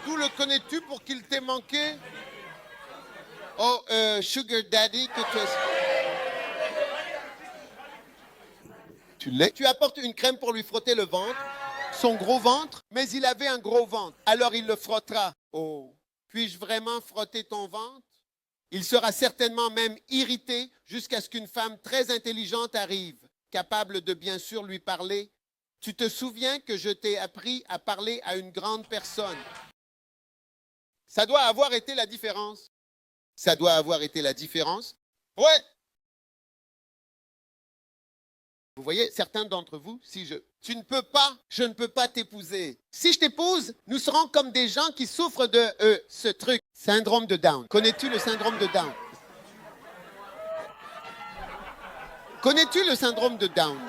D'où le connais-tu pour qu'il t'ait manqué? Oh, Sugar Daddy, que tu l'es. Tu apportes une crème pour lui frotter le ventre, son gros ventre, mais il avait un gros ventre. Alors il le frottera. Oh, puis-je vraiment frotter ton ventre? Il sera certainement même irrité jusqu'à ce qu'une femme très intelligente arrive, capable de bien sûr lui parler. Tu te souviens que je t'ai appris à parler à une grande personne. Ça doit avoir été la différence. Ça doit avoir été la différence. Ouais. Vous voyez, certains d'entre vous, je ne peux pas t'épouser. Si je t'épouse, nous serons comme des gens qui souffrent de ce truc, syndrome de Down. Connais-tu le syndrome de Down? Connais-tu le syndrome de Down?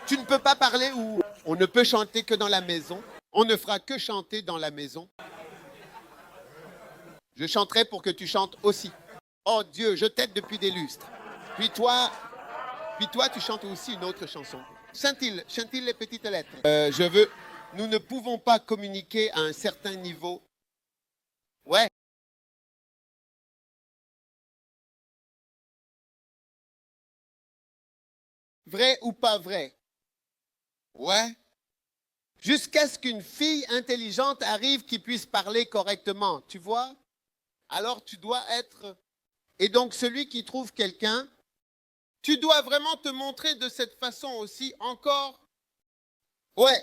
Tu ne peux pas parler ou on ne peut chanter que dans la maison. On ne fera que chanter dans la maison. Je chanterai pour que tu chantes aussi. Oh Dieu, je t'aide depuis des lustres. Puis toi, tu chantes aussi une autre chanson. Chante-t-il les petites lettres. Nous ne pouvons pas communiquer à un certain niveau. Ouais. Vrai ou pas vrai? Ouais. Jusqu'à ce qu'une fille intelligente arrive qui puisse parler correctement, tu vois? alors tu dois être... Et donc celui qui trouve quelqu'un, tu dois vraiment te montrer de cette façon aussi encore. Ouais.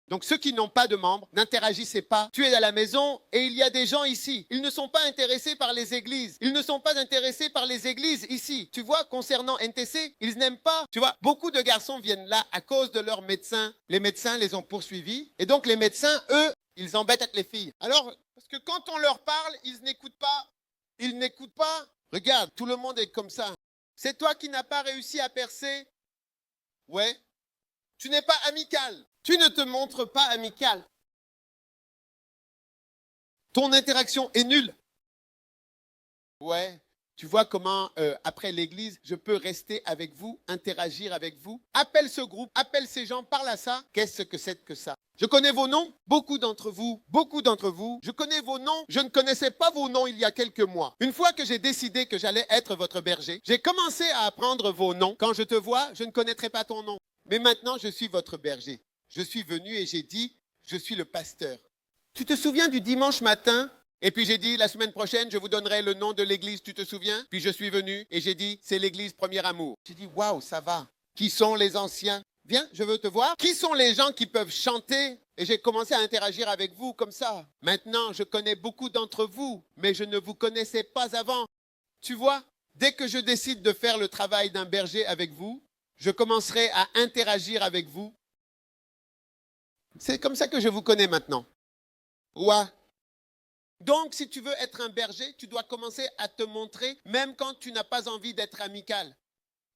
Donc ceux qui n'ont pas de membres, n'interagissez pas. Tu es à la maison et il y a des gens ici. Ils ne sont pas intéressés par les églises. Ils ne sont pas intéressés par les églises ici. Tu vois, concernant NTC, ils n'aiment pas. Tu vois, beaucoup de garçons viennent là à cause de leurs médecins. Les médecins les ont poursuivis. Et donc les médecins, eux, ils embêtent avec les filles. Alors, parce que quand on leur parle, ils n'écoutent pas. Ils n'écoutent pas. Regarde, tout le monde est comme ça. C'est toi qui n'as pas réussi à percer. Ouais. Tu n'es pas amical. Tu ne te montres pas amical. Ton interaction est nulle. Ouais. Tu vois comment, après l'église, je peux rester avec vous, interagir avec vous. Appelle ce groupe, appelle ces gens, parle à ça. Qu'est-ce que c'est que ça? Je connais vos noms, beaucoup d'entre vous, je connais vos noms. Je ne connaissais pas vos noms il y a quelques mois. Une fois que j'ai décidé que j'allais être votre berger, j'ai commencé à apprendre vos noms. Quand je te vois, je ne connaîtrai pas ton nom. Mais maintenant, je suis votre berger. Je suis venu et j'ai dit, je suis le pasteur. Tu te souviens du dimanche matin? Et puis j'ai dit, la semaine prochaine, je vous donnerai le nom de l'église, tu te souviens? Puis je suis venu et j'ai dit, c'est l'église Premier Amour. J'ai dit, waouh, ça va. Qui sont les anciens? Viens, je veux te voir. Qui sont les gens qui peuvent chanter? Et j'ai commencé à interagir avec vous comme ça. Maintenant, je connais beaucoup d'entre vous, mais je ne vous connaissais pas avant. Tu vois, dès que je décide de faire le travail d'un berger avec vous, je commencerai à interagir avec vous. C'est comme ça que je vous connais maintenant. Ouais. Donc, si tu veux être un berger, tu dois commencer à te montrer, même quand tu n'as pas envie d'être amical.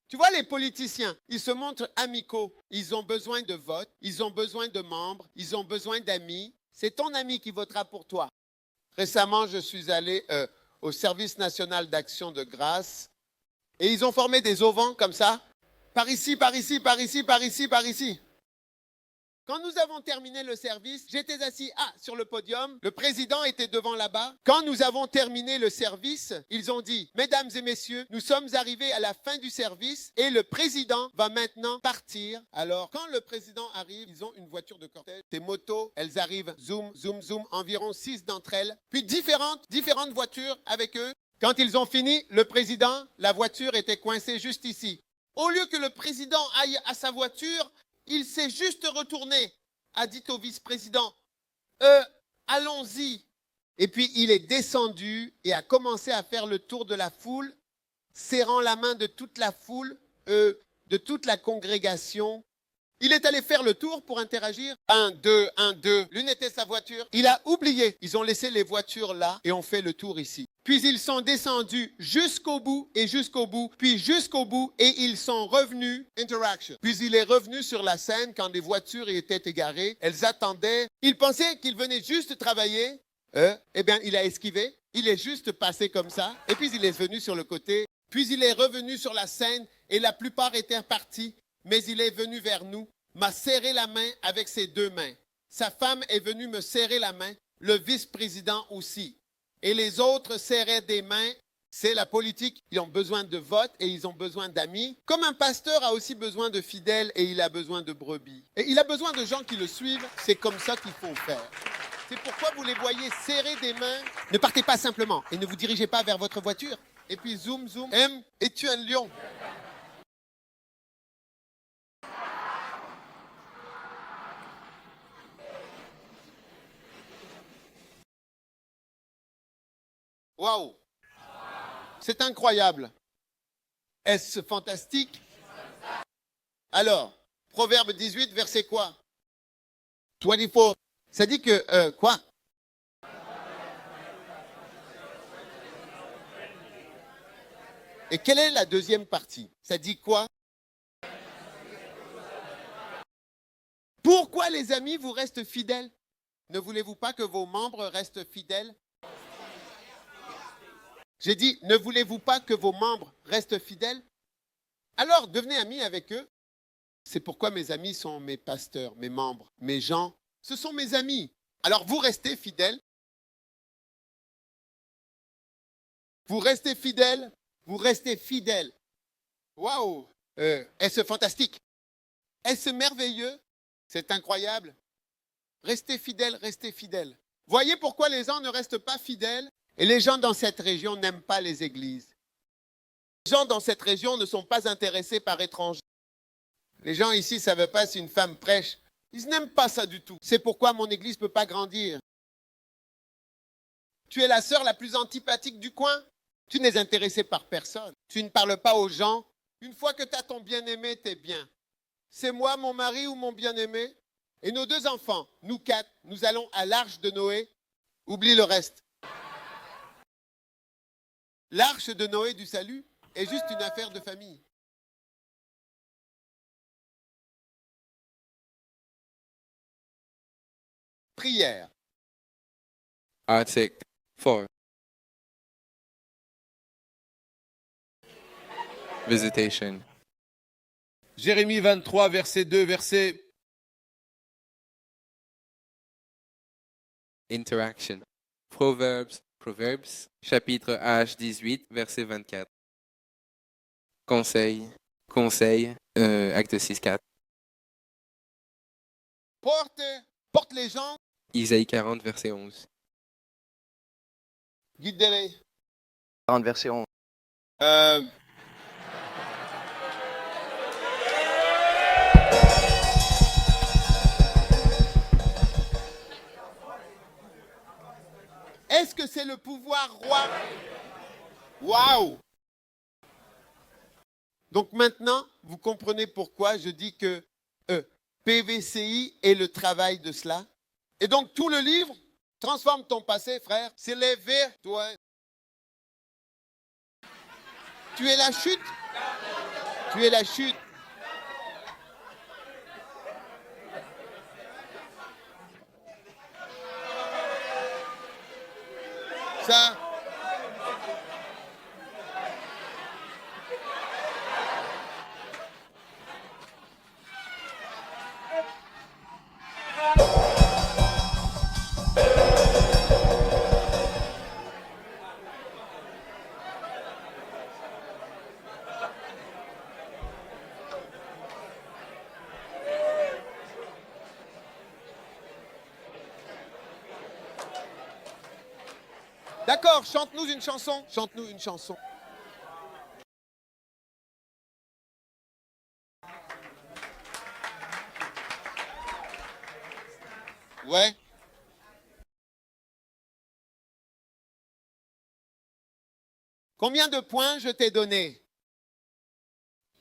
Tu vois, les politiciens, ils se montrent amicaux. Ils ont besoin de votes, ils ont besoin de membres, ils ont besoin d'amis. C'est ton ami qui votera pour toi. Récemment, je suis allé au Service national d'action de grâce et ils ont formé des auvents comme ça. Par ici, par ici, par ici, par ici, par ici. Quand nous avons terminé le service, j'étais assis sur le podium, le président était devant là-bas. Quand nous avons terminé le service, ils ont dit, mesdames et messieurs, nous sommes arrivés à la fin du service et le président va maintenant partir. Alors, quand le président arrive, ils ont une voiture de cortège, des motos, elles arrivent, zoom, zoom, zoom, environ 6 d'entre elles, puis différentes voitures avec eux. Quand ils ont fini, le président, la voiture était coincée juste ici. Au lieu que le président aille à sa voiture, il s'est juste retourné, a dit au vice-président, allons-y. Et puis il est descendu et a commencé à faire le tour de la foule, serrant la main de toute la foule, de toute la congrégation. Il est allé faire le tour pour interagir. 1, 2, 1, 2. L'une était sa voiture. Il a oublié. Ils ont laissé les voitures là et ont fait le tour ici. Puis ils sont descendus jusqu'au bout et jusqu'au bout, puis jusqu'au bout et ils sont revenus. Interaction. Puis il est revenu sur la scène quand les voitures étaient égarées. Elles attendaient. Il pensait qu'il venait juste travailler. Eh bien, il a esquivé. Il est juste passé comme ça. Et puis il est venu sur le côté. Puis il est revenu sur la scène et la plupart étaient partis. Mais il est venu vers nous, m'a serré la main avec ses 2 mains. Sa femme est venue me serrer la main, le vice-président aussi. Et les autres serraient des mains. C'est la politique. Ils ont besoin de votes et ils ont besoin d'amis. Comme un pasteur a aussi besoin de fidèles et il a besoin de brebis. Et il a besoin de gens qui le suivent. C'est comme ça qu'il faut faire. C'est pourquoi vous les voyez serrer des mains. Ne partez pas simplement et ne vous dirigez pas vers votre voiture. Et puis zoom, zoom. Es-tu un lion? Waouh! C'est incroyable. Est-ce fantastique? Alors, Proverbe 18, verset quoi? 24. Ça dit que, quoi? Et quelle est la deuxième partie? Ça dit quoi? Pourquoi les amis vous restent fidèles? Ne voulez-vous pas que vos membres restent fidèles? J'ai dit, ne voulez-vous pas que vos membres restent fidèles? Alors, devenez amis avec eux. C'est pourquoi mes amis sont mes pasteurs, mes membres, mes gens. Ce sont mes amis. Alors, vous restez fidèles. Vous restez fidèles. Vous restez fidèles. Waouh! Est-ce fantastique? Est-ce merveilleux? C'est incroyable. Restez fidèles, restez fidèles. Voyez pourquoi les gens ne restent pas fidèles et les gens dans cette région n'aiment pas les églises. Les gens dans cette région ne sont pas intéressés par étrangers. Les gens ici ne savent pas si une femme prêche. Ils n'aiment pas ça du tout. C'est pourquoi mon église ne peut pas grandir. Tu es la sœur la plus antipathique du coin. Tu n'es intéressé par personne. Tu ne parles pas aux gens. Une fois que tu as ton bien-aimé, tu es bien. C'est moi, mon mari ou mon bien-aimé. Et nos 2 enfants, nous 4, nous allons à l'arche de Noé. Oublie le reste. L'arche de Noé du salut est juste une affaire de famille. Prière. Article 4. Visitation. Jérémie 23, verset 2, verset... Interaction. Proverbs, chapitre H 18, verset 24. Conseil, acte 6, 4. Porte les gens, Isaïe 40, verset 11. guide-les. 40 verset 11. Est-ce que c'est le pouvoir roi? Waouh! Donc maintenant, vous comprenez pourquoi je dis que PVCI est le travail de cela. Et donc tout le livre, transforme ton passé, frère, c'est levé, toi. Tu es la chute. Tu es la chute. Ça. D'accord, chante-nous une chanson. Chante-nous une chanson. Ouais. Combien de points je t'ai donné?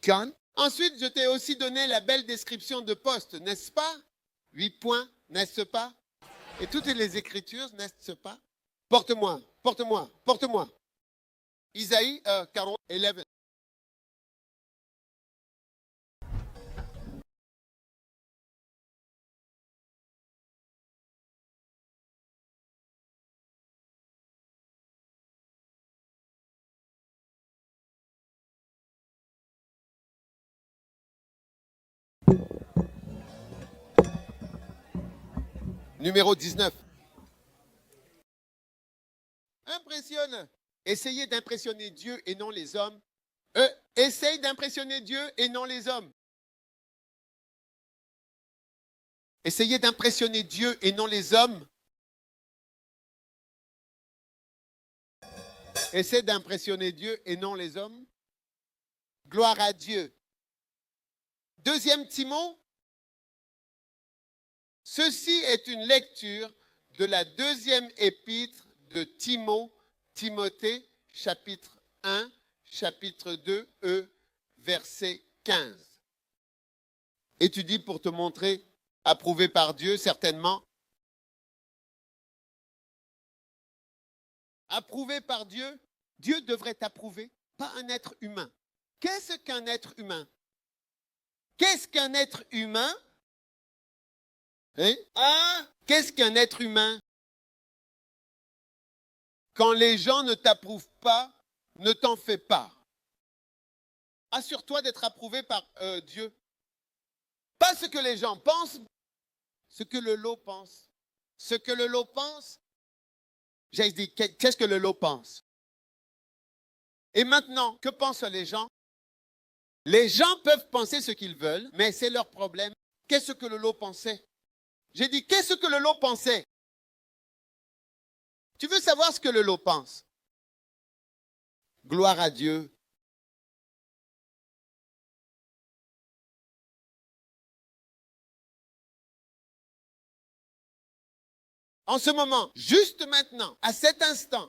Qu'un. Ensuite, je t'ai aussi donné la belle description de poste, n'est-ce pas? 8 points, n'est-ce pas? Et toutes les écritures, n'est-ce pas? Porte-moi, porte-moi, porte-moi. Isaïe 40, 11. Numéro 19. Impressionne. Essayez d'impressionner Dieu et non les hommes. Essaye d'impressionner Dieu et non les hommes. Essayez d'impressionner Dieu et non les hommes. Essaie d'impressionner Dieu et non les hommes. Gloire à Dieu. Deuxième Timon. Ceci est une lecture de la deuxième épître de Timothée, chapitre 1, chapitre 2, verset 15. Étudie pour te montrer approuvé par Dieu, certainement. Approuvé par Dieu, Dieu devrait t'approuver, pas un être humain. Qu'est-ce qu'un être humain? Qu'est-ce qu'un être humain? Hein? Qu'est-ce qu'un être humain? Quand les gens ne t'approuvent pas, ne t'en fais pas. Assure-toi d'être approuvé par Dieu. Pas ce que les gens pensent, ce que le lot pense. Ce que le lot pense, j'ai dit, qu'est-ce que le lot pense? Et maintenant, que pensent les gens? Les gens peuvent penser ce qu'ils veulent, mais c'est leur problème. Qu'est-ce que le lot pensait? J'ai dit, qu'est-ce que le lot pensait? Tu veux savoir ce que le lot pense? Gloire à Dieu. En ce moment, juste maintenant, à cet instant,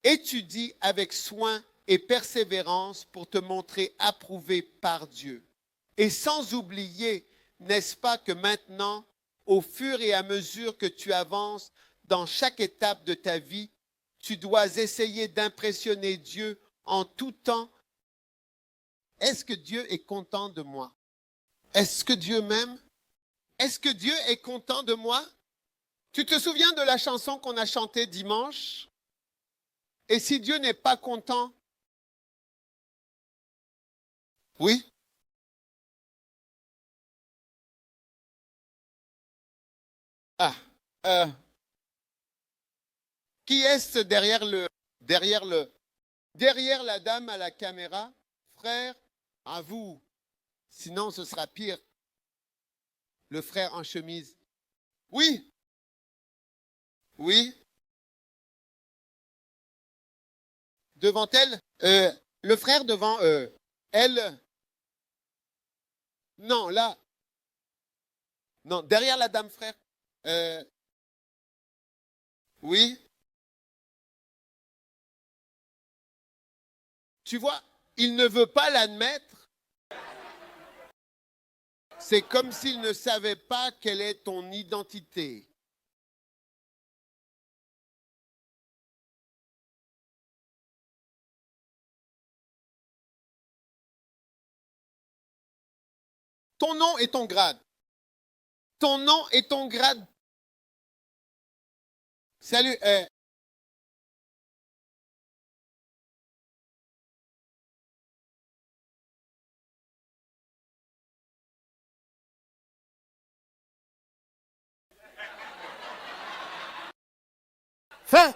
étudie avec soin et persévérance pour te montrer approuvé par Dieu. Et sans oublier, n'est-ce pas que maintenant, au fur et à mesure que tu avances dans chaque étape de ta vie, tu dois essayer d'impressionner Dieu en tout temps. Est-ce que Dieu est content de moi? Est-ce que Dieu m'aime? Est-ce que Dieu est content de moi? Tu te souviens de la chanson qu'on a chantée dimanche? Et si Dieu n'est pas content? Oui? Ah, euh, qui est-ce derrière la dame à la caméra? Frère, à vous. Sinon, ce sera pire. Le frère en chemise. Oui? Oui? Devant elle? Le frère devant elle? Non, là. Non, derrière la dame, frère. Euh, oui? Tu vois, il ne veut pas l'admettre. C'est comme s'il ne savait pas quelle est ton identité. Ton nom et ton grade. Ton nom et ton grade. Salut. Fin.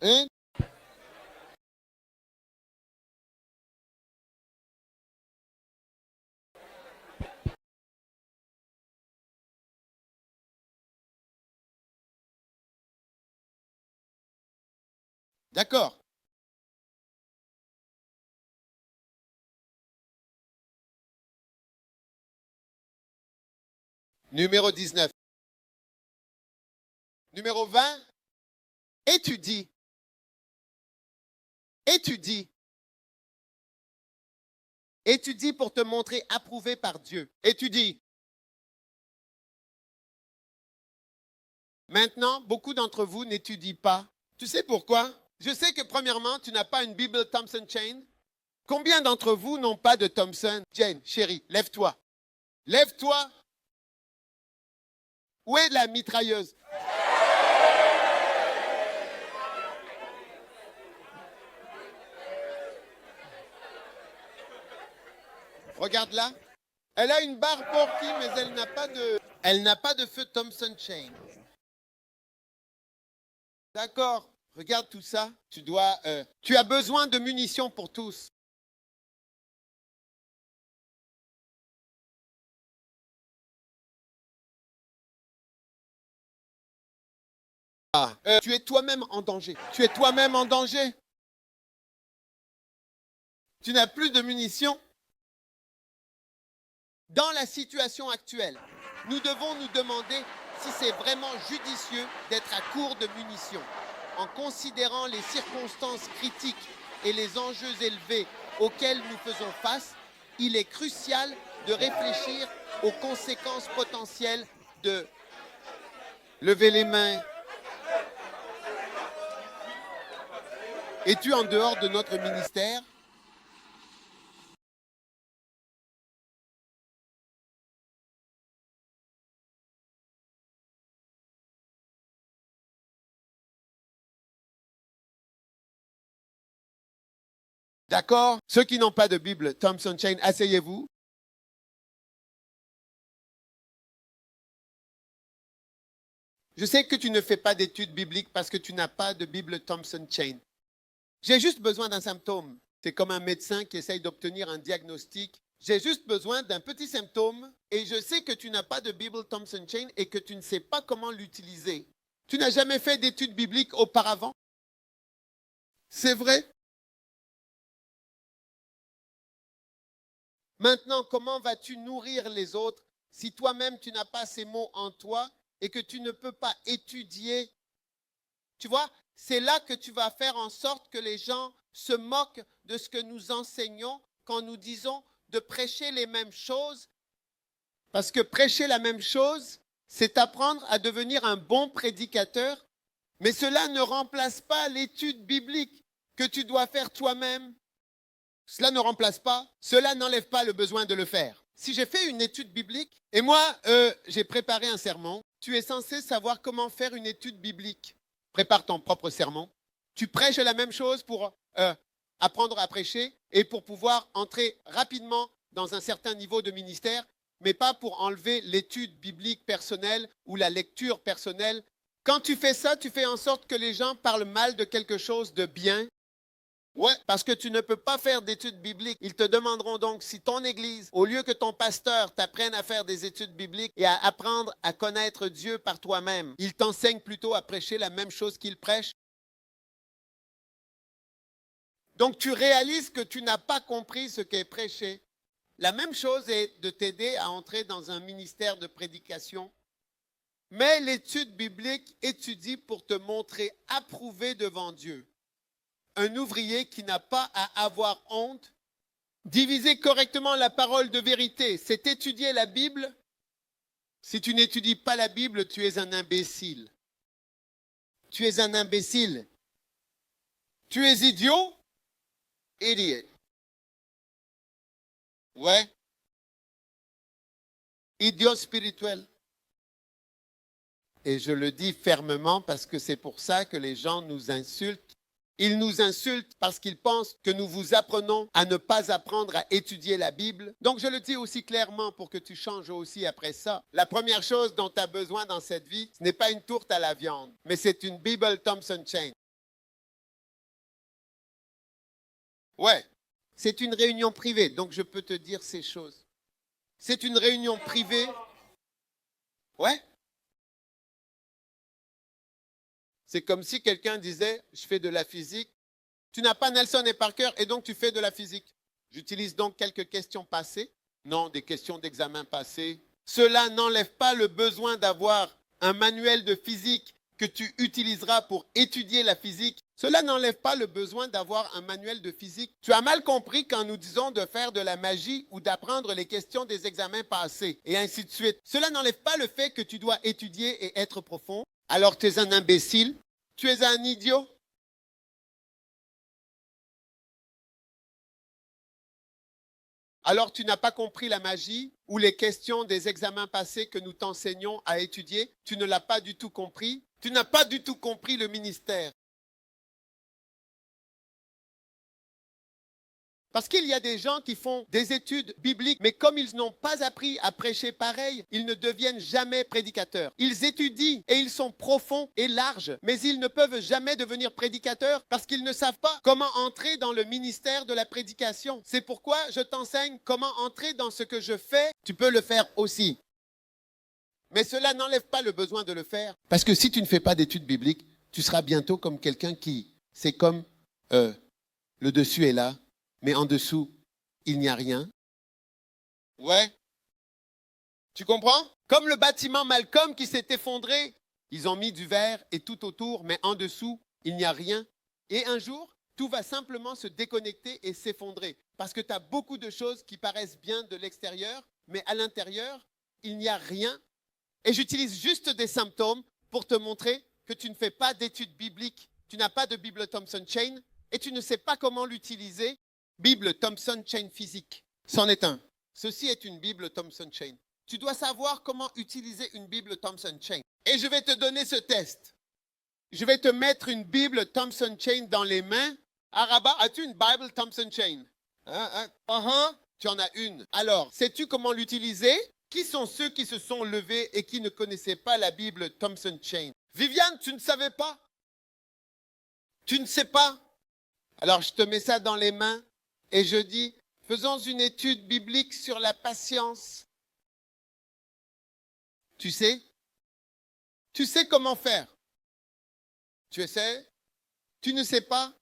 Hein? D'accord. Numéro 19. Numéro 20. Étudie. Étudie. Étudie pour te montrer approuvé par Dieu. Étudie. Maintenant, beaucoup d'entre vous n'étudient pas. Tu sais pourquoi? Je sais que premièrement, tu n'as pas une Bible Thompson Chain. Combien d'entre vous n'ont pas de Thompson? Jane, chérie, lève-toi. Lève-toi. Où est la mitrailleuse? Regarde là. Elle a une barre Porky, mais elle n'a pas de feu Thompson Chain. D'accord. Regarde tout ça. Tu as besoin de munitions pour tous. Tu es toi-même en danger. Tu es toi-même en danger. Tu n'as plus de munitions. Dans la situation actuelle, nous devons nous demander si c'est vraiment judicieux d'être à court de munitions. En considérant les circonstances critiques et les enjeux élevés auxquels nous faisons face, il est crucial de réfléchir aux conséquences potentielles de lever les mains. Es-tu en dehors de notre ministère? D'accord? Ceux qui n'ont pas de Bible Thompson Chain, asseyez-vous. Je sais que tu ne fais pas d'études bibliques parce que tu n'as pas de Bible Thompson Chain. J'ai juste besoin d'un symptôme. C'est comme un médecin qui essaye d'obtenir un diagnostic. J'ai juste besoin d'un petit symptôme et je sais que tu n'as pas de Bible Thompson Chain et que tu ne sais pas comment l'utiliser. Tu n'as jamais fait d'études bibliques auparavant? C'est vrai? Maintenant, comment vas-tu nourrir les autres si toi-même tu n'as pas ces mots en toi et que tu ne peux pas étudier? Tu vois, c'est là que tu vas faire en sorte que les gens se moquent de ce que nous enseignons quand nous disons de prêcher les mêmes choses. Parce que prêcher la même chose, c'est apprendre à devenir un bon prédicateur, mais cela ne remplace pas l'étude biblique que tu dois faire toi-même. Cela ne remplace pas, cela n'enlève pas le besoin de le faire. Si j'ai fait une étude biblique, et moi, j'ai préparé un sermon, tu es censé savoir comment faire une étude biblique. Prépare ton propre sermon. Tu prêches la même chose pour apprendre à prêcher et pour pouvoir entrer rapidement dans un certain niveau de ministère, mais pas pour enlever l'étude biblique personnelle ou la lecture personnelle. Quand tu fais ça, tu fais en sorte que les gens parlent mal de quelque chose de bien. Ouais, parce que tu ne peux pas faire d'études bibliques. Ils te demanderont donc si ton église, au lieu que ton pasteur t'apprenne à faire des études bibliques et à apprendre à connaître Dieu par toi-même, il t'enseigne plutôt à prêcher la même chose qu'il prêche. Donc tu réalises que tu n'as pas compris ce qu'est prêcher. La même chose est de t'aider à entrer dans un ministère de prédication. Mais l'étude biblique étudie pour te montrer approuvé devant Dieu. Un ouvrier qui n'a pas à avoir honte. Diviser correctement la parole de vérité, c'est étudier la Bible. Si tu n'étudies pas la Bible, tu es un imbécile. Tu es un imbécile. Tu es idiot? Idiot. Ouais. Idiot spirituel. Et je le dis fermement parce que c'est pour ça que les gens nous insultent. Ils nous insultent parce qu'ils pensent que nous vous apprenons à ne pas apprendre à étudier la Bible. Donc je le dis aussi clairement pour que tu changes aussi après ça. La première chose dont tu as besoin dans cette vie, ce n'est pas une tourte à la viande, mais c'est une Bible Thompson Chain. Ouais, c'est une réunion privée, donc je peux te dire ces choses. C'est une réunion privée. Ouais. C'est comme si quelqu'un disait, je fais de la physique. Tu n'as pas Nelson et Parker et donc tu fais de la physique. J'utilise donc quelques questions passées. Non, des questions d'examen passées. Cela n'enlève pas le besoin d'avoir un manuel de physique que tu utiliseras pour étudier la physique. Cela n'enlève pas le besoin d'avoir un manuel de physique. Tu as mal compris quand nous disons de faire de la magie ou d'apprendre les questions des examens passés et ainsi de suite. Cela n'enlève pas le fait que tu dois étudier et être profond. Alors tu es un imbécile, tu es un idiot. Alors tu n'as pas compris la magie ou les questions des examens passés que nous t'enseignons à étudier. Tu ne l'as pas du tout compris. Tu n'as pas du tout compris le ministère. Parce qu'il y a des gens qui font des études bibliques, mais comme ils n'ont pas appris à prêcher pareil, ils ne deviennent jamais prédicateurs. Ils étudient et ils sont profonds et larges, mais ils ne peuvent jamais devenir prédicateurs parce qu'ils ne savent pas comment entrer dans le ministère de la prédication. C'est pourquoi je t'enseigne comment entrer dans ce que je fais. Tu peux le faire aussi. Mais cela n'enlève pas le besoin de le faire. Parce que si tu ne fais pas d'études bibliques, tu seras bientôt comme quelqu'un qui, c'est comme le dessus est là. Mais en dessous, il n'y a rien. Ouais. Tu comprends? Comme le bâtiment Malcolm qui s'est effondré. Ils ont mis du verre et tout autour, mais en dessous, il n'y a rien. Et un jour, tout va simplement se déconnecter et s'effondrer. Parce que tu as beaucoup de choses qui paraissent bien de l'extérieur, mais à l'intérieur, il n'y a rien. Et j'utilise juste des symptômes pour te montrer que tu ne fais pas d'études bibliques. Tu n'as pas de Bible Thompson Chain et tu ne sais pas comment l'utiliser. Bible Thompson Chain physique. C'en est un. Ceci est une Bible Thompson Chain. Tu dois savoir comment utiliser une Bible Thompson Chain. Et je vais te donner ce test. Je vais te mettre une Bible Thompson Chain dans les mains Araba, as-tu une Bible Thompson Chain? Tu en as une. Alors, sais-tu comment l'utiliser? Qui sont ceux qui se sont levés et qui ne connaissaient pas la Bible Thompson Chain? Viviane, tu ne savais pas? Tu ne sais pas? Alors, je te mets ça dans les mains et je dis, faisons une étude biblique sur la patience. Tu sais? Tu sais comment faire? Tu essaies? Tu ne sais pas?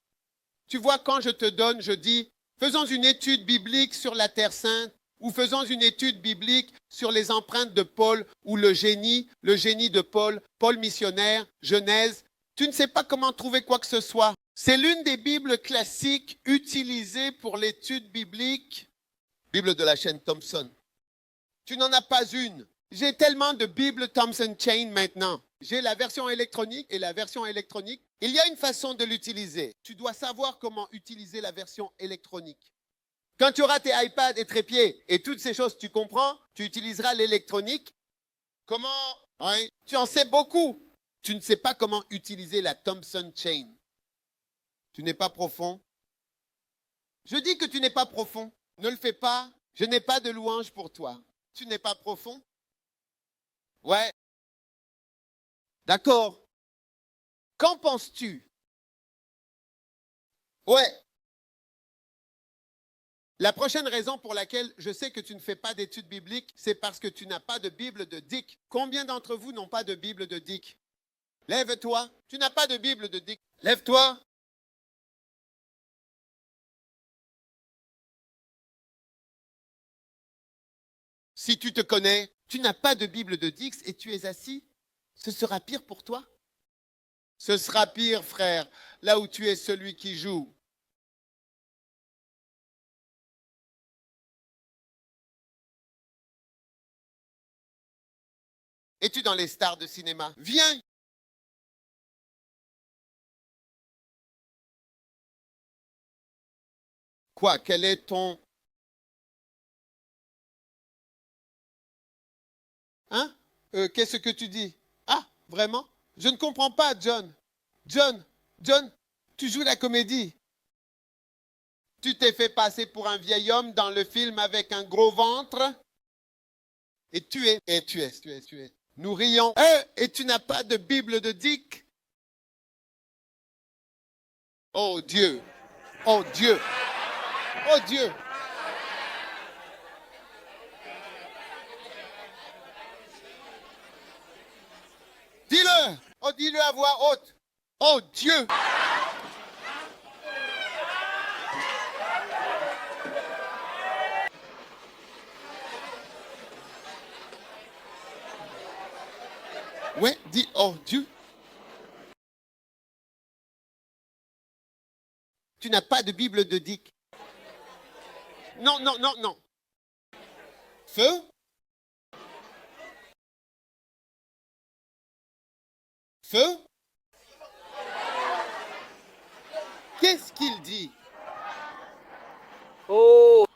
Tu vois, quand je te donne, je dis, faisons une étude biblique sur la Terre Sainte ou faisons une étude biblique sur les empreintes de Paul ou le génie de Paul, Paul missionnaire, Genèse. Tu ne sais pas comment trouver quoi que ce soit. C'est l'une des Bibles classiques utilisées pour l'étude biblique. Bible de la chaîne Thompson. Tu n'en as pas une. J'ai tellement de Bibles Thompson Chain maintenant. J'ai la version électronique et la version électronique. Il y a une façon de l'utiliser. Tu dois savoir comment utiliser la version électronique. Quand tu auras tes iPads et trépieds et toutes ces choses, tu comprends, tu utiliseras l'électronique. Comment? Oui, tu en sais beaucoup. Tu ne sais pas comment utiliser la Thompson Chain. Tu n'es pas profond. Je dis que tu n'es pas profond. Ne le fais pas. Je n'ai pas de louange pour toi. Tu n'es pas profond? Ouais. D'accord. Qu'en penses-tu? Ouais. La prochaine raison pour laquelle je sais que tu ne fais pas d'études bibliques, c'est parce que tu n'as pas de Bible de Dick. Combien d'entre vous n'ont pas de Bible de Dick? Lève-toi. Tu n'as pas de Bible de Dick. Lève-toi. Si tu te connais, tu n'as pas de Bible de Dix et tu es assis, ce sera pire pour toi. Ce sera pire, frère, là où tu es celui qui joue. Es-tu dans les stars de cinéma? Viens. Quoi? Quel est ton... Hein? Qu'est-ce que tu dis? Ah, vraiment? Je ne comprends pas, John. John, tu joues la comédie. Tu t'es fait passer pour un vieil homme dans le film avec un gros ventre. Et tu es. Nous rions. Et tu n'as pas de Bible de Dick? Oh Dieu. Oh Dieu. Oh Dieu. Dis-le. Oh, dis-le à voix haute. Oh Dieu. Ouais, dis oh Dieu. Tu n'as pas de Bible de Dick. Non. Feu? Feu? Qu'est-ce qu'il dit? Oh,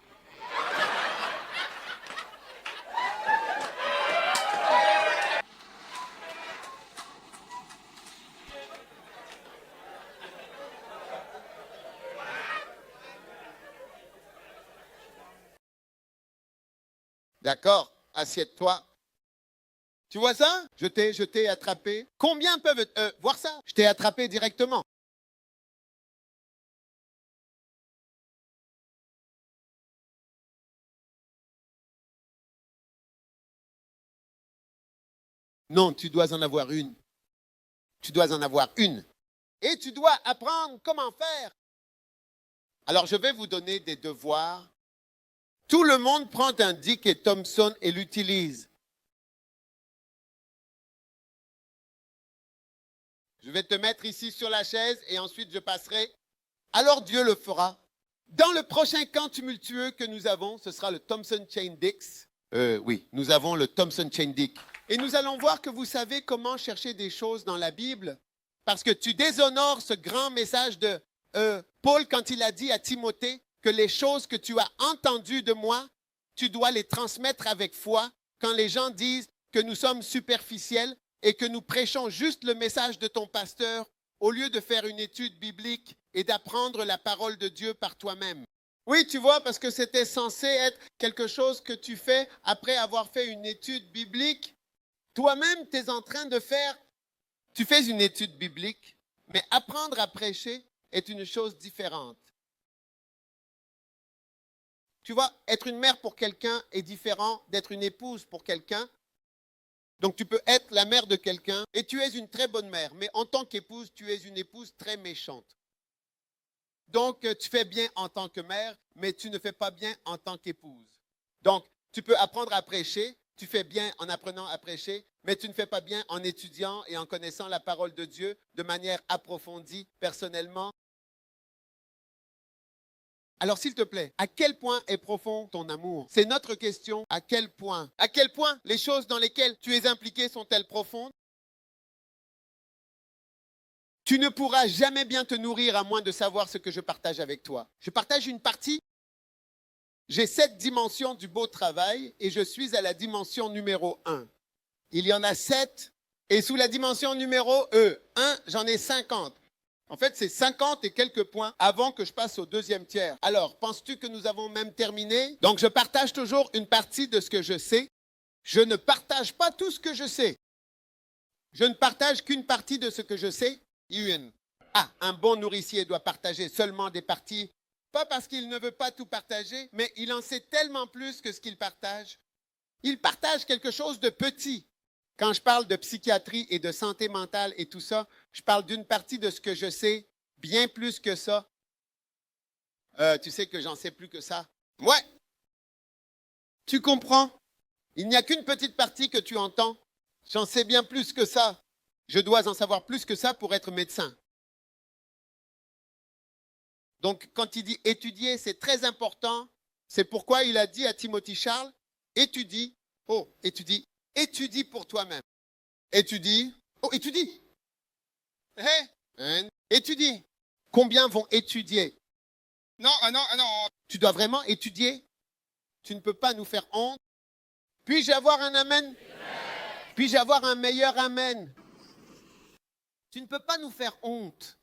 D'accord, assieds-toi. Tu vois ça? Je t'ai attrapé. Combien peuvent voir ça? Je t'ai attrapé directement. Non, tu dois en avoir une. Tu dois en avoir une. Et tu dois apprendre comment faire. Alors, je vais vous donner des devoirs. Tout le monde prend un Dick et Thompson et l'utilise. Je vais te mettre ici sur la chaise et ensuite je passerai. Alors Dieu le fera. Dans le prochain camp tumultueux que nous avons, ce sera le Thompson Chain Dix. Oui, nous avons le Thompson Chain Dick. Et nous allons voir que vous savez comment chercher des choses dans la Bible. Parce que tu déshonores ce grand message de Paul quand il a dit à Timothée que les choses que tu as entendues de moi, tu dois les transmettre avec foi. Quand les gens disent que nous sommes superficiels et que nous prêchons juste le message de ton pasteur, au lieu de faire une étude biblique et d'apprendre la parole de Dieu par toi-même. Oui, tu vois, parce que c'était censé être quelque chose que tu fais après avoir fait une étude biblique. Toi-même, tu es en train de faire, tu fais une étude biblique, mais apprendre à prêcher est une chose différente. Tu vois, être une mère pour quelqu'un est différent d'être une épouse pour quelqu'un. Donc tu peux être la mère de quelqu'un et tu es une très bonne mère, mais en tant qu'épouse, tu es une épouse très méchante. Donc tu fais bien en tant que mère, mais tu ne fais pas bien en tant qu'épouse. Donc tu peux apprendre à prêcher, tu fais bien en apprenant à prêcher, mais tu ne fais pas bien en étudiant et en connaissant la parole de Dieu de manière approfondie, personnellement. Alors, s'il te plaît, à quel point est profond ton amour? C'est notre question. À quel point? À quel point les choses dans lesquelles tu es impliqué sont-elles profondes? Tu ne pourras jamais bien te nourrir à moins de savoir ce que je partage avec toi. Je partage une partie. J'ai 7 dimensions du beau travail et je suis à la dimension numéro 1. Il y en a 7 et sous la dimension numéro 1, j'en ai 50. En fait, c'est 50 et quelques points avant que je passe au deuxième tiers. Alors, penses-tu que nous avons même terminé? Donc, je partage toujours une partie de ce que je sais. Je ne partage pas tout ce que je sais. Je ne partage qu'une partie de ce que je sais. Un bon nourricier doit partager seulement des parties, pas parce qu'il ne veut pas tout partager, mais il en sait tellement plus que ce qu'il partage. Il partage quelque chose de petit. Quand je parle de psychiatrie et de santé mentale et tout ça, je parle d'une partie de ce que je sais, bien plus que ça. Tu sais que j'en sais plus que ça. Ouais. Tu comprends? Il n'y a qu'une petite partie que tu entends. J'en sais bien plus que ça. Je dois en savoir plus que ça pour être médecin. Donc, quand il dit étudier, c'est très important. C'est pourquoi il a dit à Timothy Charles, étudie pour toi-même. Étudie. Étudie. Étudie. Combien vont étudier? Non. Tu dois vraiment étudier. Tu ne peux pas nous faire honte. Puis-je avoir un amen? Puis-je avoir un meilleur amen? Tu ne peux pas nous faire honte.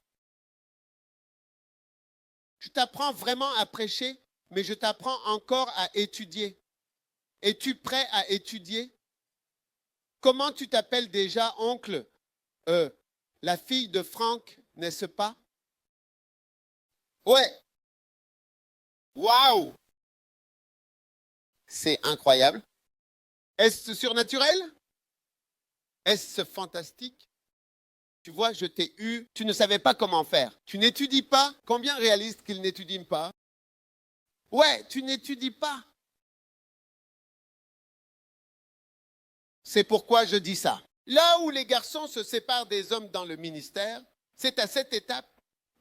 Je t'apprends vraiment à prêcher, mais je t'apprends encore à étudier. Es-tu prêt à étudier? Comment tu t'appelles déjà, oncle? La fille de Franck, n'est-ce pas? Ouais. Waouh! C'est incroyable. Est-ce surnaturel? Est-ce fantastique? Tu vois, je t'ai eu, tu ne savais pas comment faire. Tu n'étudies pas. Combien réalisent qu'ils n'étudient pas? Ouais, tu n'étudies pas. C'est pourquoi je dis ça. Là où les garçons se séparent des hommes dans le ministère, c'est à cette étape.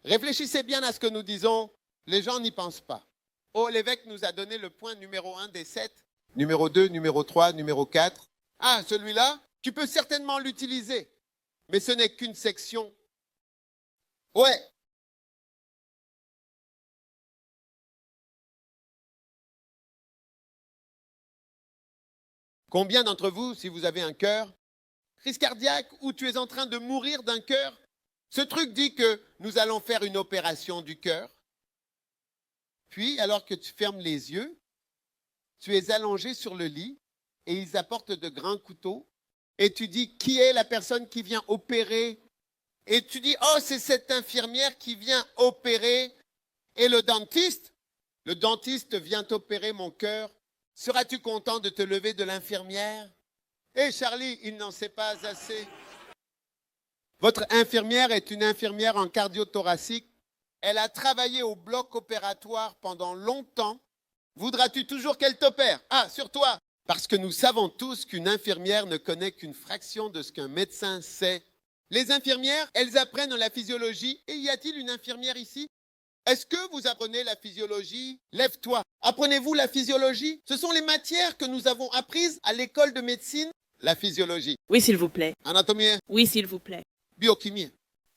Réfléchissez bien à ce que nous disons. Les gens n'y pensent pas. Oh, l'évêque nous a donné le point numéro 1 des 7, numéro 2, numéro 3, numéro 4. Ah, celui-là, tu peux certainement l'utiliser, mais ce n'est qu'une section. Ouais. Combien d'entre vous, si vous avez un cœur, crise cardiaque ou tu es en train de mourir d'un cœur, ce truc dit que nous allons faire une opération du cœur. Puis, alors que tu fermes les yeux, tu es allongé sur le lit et ils apportent de grands couteaux et tu dis qui est la personne qui vient opérer? Et tu dis oh, c'est cette infirmière qui vient opérer. Et le dentiste vient opérer mon cœur. Seras-tu content de te lever de l'infirmière? Eh Charlie, il n'en sait pas assez. Votre infirmière est une infirmière en cardio-thoracique. Elle a travaillé au bloc opératoire pendant longtemps. Voudras-tu toujours qu'elle t'opère? Ah, sur toi! Parce que nous savons tous qu'une infirmière ne connaît qu'une fraction de ce qu'un médecin sait. Les infirmières, elles apprennent la physiologie. Et y a-t-il une infirmière ici? Est-ce que vous apprenez la physiologie? Lève-toi. Apprenez-vous la physiologie? Ce sont les matières que nous avons apprises à l'école de médecine. La physiologie. Oui, s'il vous plaît. Anatomie. Oui, s'il vous plaît. Biochimie.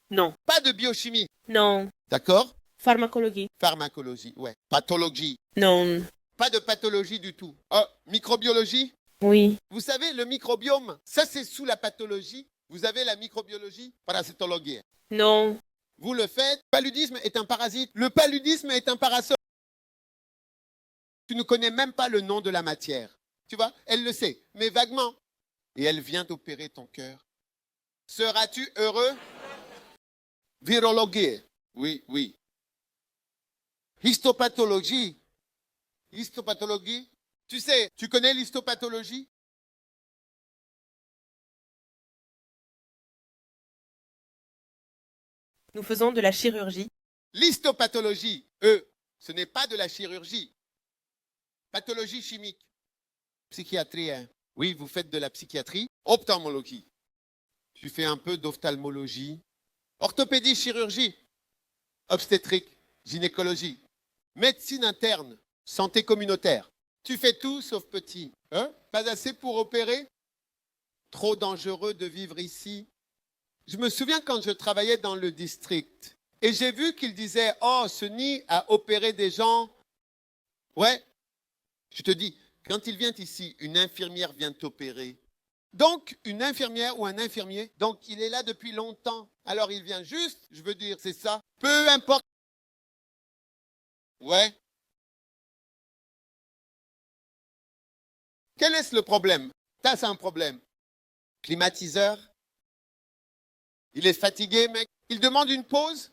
Non. Pas de biochimie. Non. D'accord? Pharmacologie. Pharmacologie, ouais. Pathologie. Non. Pas de pathologie du tout. Oh, microbiologie? Oui. Vous savez, le microbiome, ça c'est sous la pathologie. Vous avez la microbiologie? Parasitologie. Non. Vous le faites. Le paludisme est un parasite. Le paludisme est un parasite. Tu ne connais même pas le nom de la matière. Tu vois, elle le sait, mais vaguement. Et elle vient d'opérer ton cœur. Seras-tu heureux? Virologie. Oui, oui. Histopathologie. Histopathologie. Tu sais, tu connais l'histopathologie? Nous faisons de la chirurgie. L'histopathologie, ce n'est pas de la chirurgie. Pathologie chimique. Psychiatrie, hein. Oui, vous faites de la psychiatrie. Ophtalmologie. Tu fais un peu d'ophtalmologie. Orthopédie, chirurgie. Obstétrique, gynécologie. Médecine interne, santé communautaire. Tu fais tout sauf petit. Hein? Pas assez pour opérer? Trop dangereux de vivre ici. Je me souviens quand je travaillais dans le district et j'ai vu qu'il disait « Oh, ce nid a opéré des gens. » Ouais, je te dis, quand il vient ici, une infirmière vient t'opérer. Donc, une infirmière ou un infirmier, donc il est là depuis longtemps. Alors il vient juste, je veux dire, c'est ça. Peu importe. Ouais. Quel est le problème? Ça, c'est un problème. Climatiseur. Il est fatigué, mec. Il demande une pause.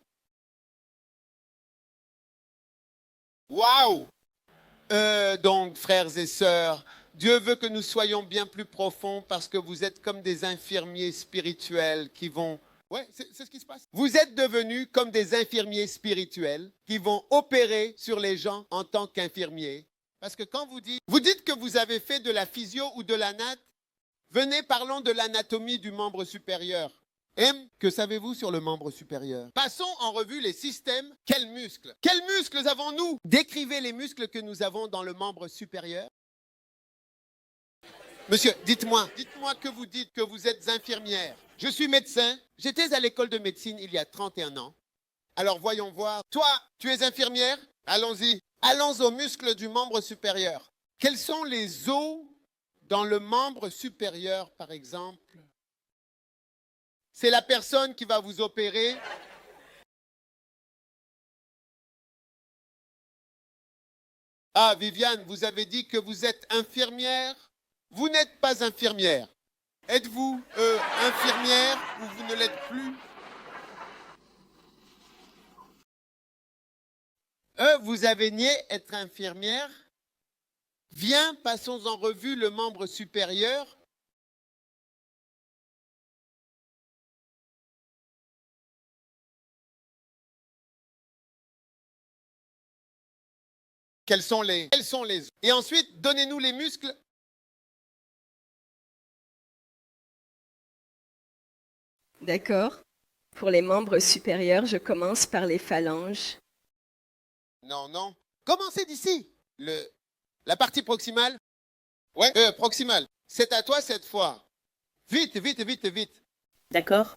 Waouh! Donc, frères et sœurs, Dieu veut que nous soyons bien plus profonds parce que vous êtes comme des infirmiers spirituels qui vont... Ouais, c'est ce qui se passe. Vous êtes devenus comme des infirmiers spirituels qui vont opérer sur les gens en tant qu'infirmiers. Parce que quand vous dites que vous avez fait de la physio ou de l'anat, venez, parlons de l'anatomie du membre supérieur. Que savez-vous sur le membre supérieur? Passons en revue les systèmes. Quels muscles? Quels muscles avons-nous? Décrivez les muscles que nous avons dans le membre supérieur. Monsieur, dites-moi que vous dites que vous êtes infirmière. Je suis médecin. J'étais à l'école de médecine il y a 31 ans. Alors voyons voir. Toi, tu es infirmière? Allons-y. Allons aux muscles du membre supérieur. Quels sont les os dans le membre supérieur, par exemple? C'est la personne qui va vous opérer. Ah, Viviane, vous avez dit que vous êtes infirmière. Vous n'êtes pas infirmière. Êtes-vous infirmière ou vous ne l'êtes plus? Vous avez nié être infirmière. Viens, passons en revue le membre supérieur. Quels sont les os? Et ensuite, donnez-nous les muscles. D'accord. Pour les membres supérieurs, je commence par les phalanges. Non, non. Commencez d'ici. La partie proximale. Ouais, proximale. C'est à toi cette fois. Vite, vite, vite, vite. D'accord?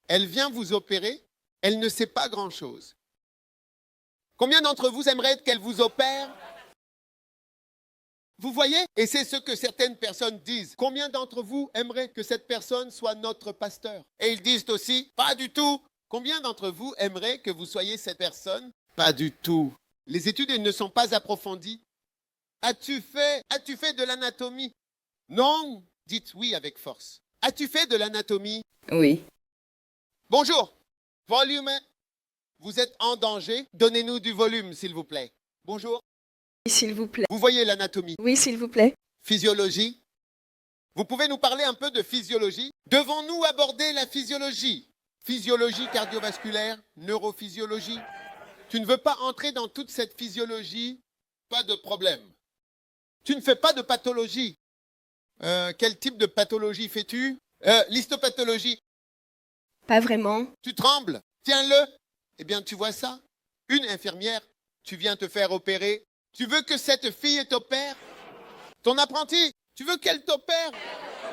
Elle vient vous opérer. Elle ne sait pas grand-chose. Combien d'entre vous aimeraient qu'elle vous opère? Vous voyez? Et c'est ce que certaines personnes disent. Combien d'entre vous aimeraient que cette personne soit notre pasteur? Et ils disent aussi, pas du tout. Combien d'entre vous aimeraient que vous soyez cette personne? Pas du tout. Les études ne sont pas approfondies. As-tu fait de l'anatomie? Non. Dites oui avec force. As-tu fait de l'anatomie? Oui. Bonjour. Volume. Vous êtes en danger. Donnez-nous du volume, s'il vous plaît. Bonjour. S'il vous plaît. Vous voyez l'anatomie. Oui, s'il vous plaît. Physiologie. Vous pouvez nous parler un peu de physiologie? Devons-nous aborder la physiologie? Physiologie cardiovasculaire, neurophysiologie. Tu ne veux pas entrer dans toute cette physiologie? Pas de problème. Tu ne fais pas de pathologie. Quel type de pathologie fais-tu? L'histopathologie. Pas vraiment. Tu trembles? Tiens-le. Eh bien, tu vois ça? Une infirmière, tu viens te faire opérer. Tu veux que cette fille t'opère? Ton apprenti, tu veux qu'elle t'opère?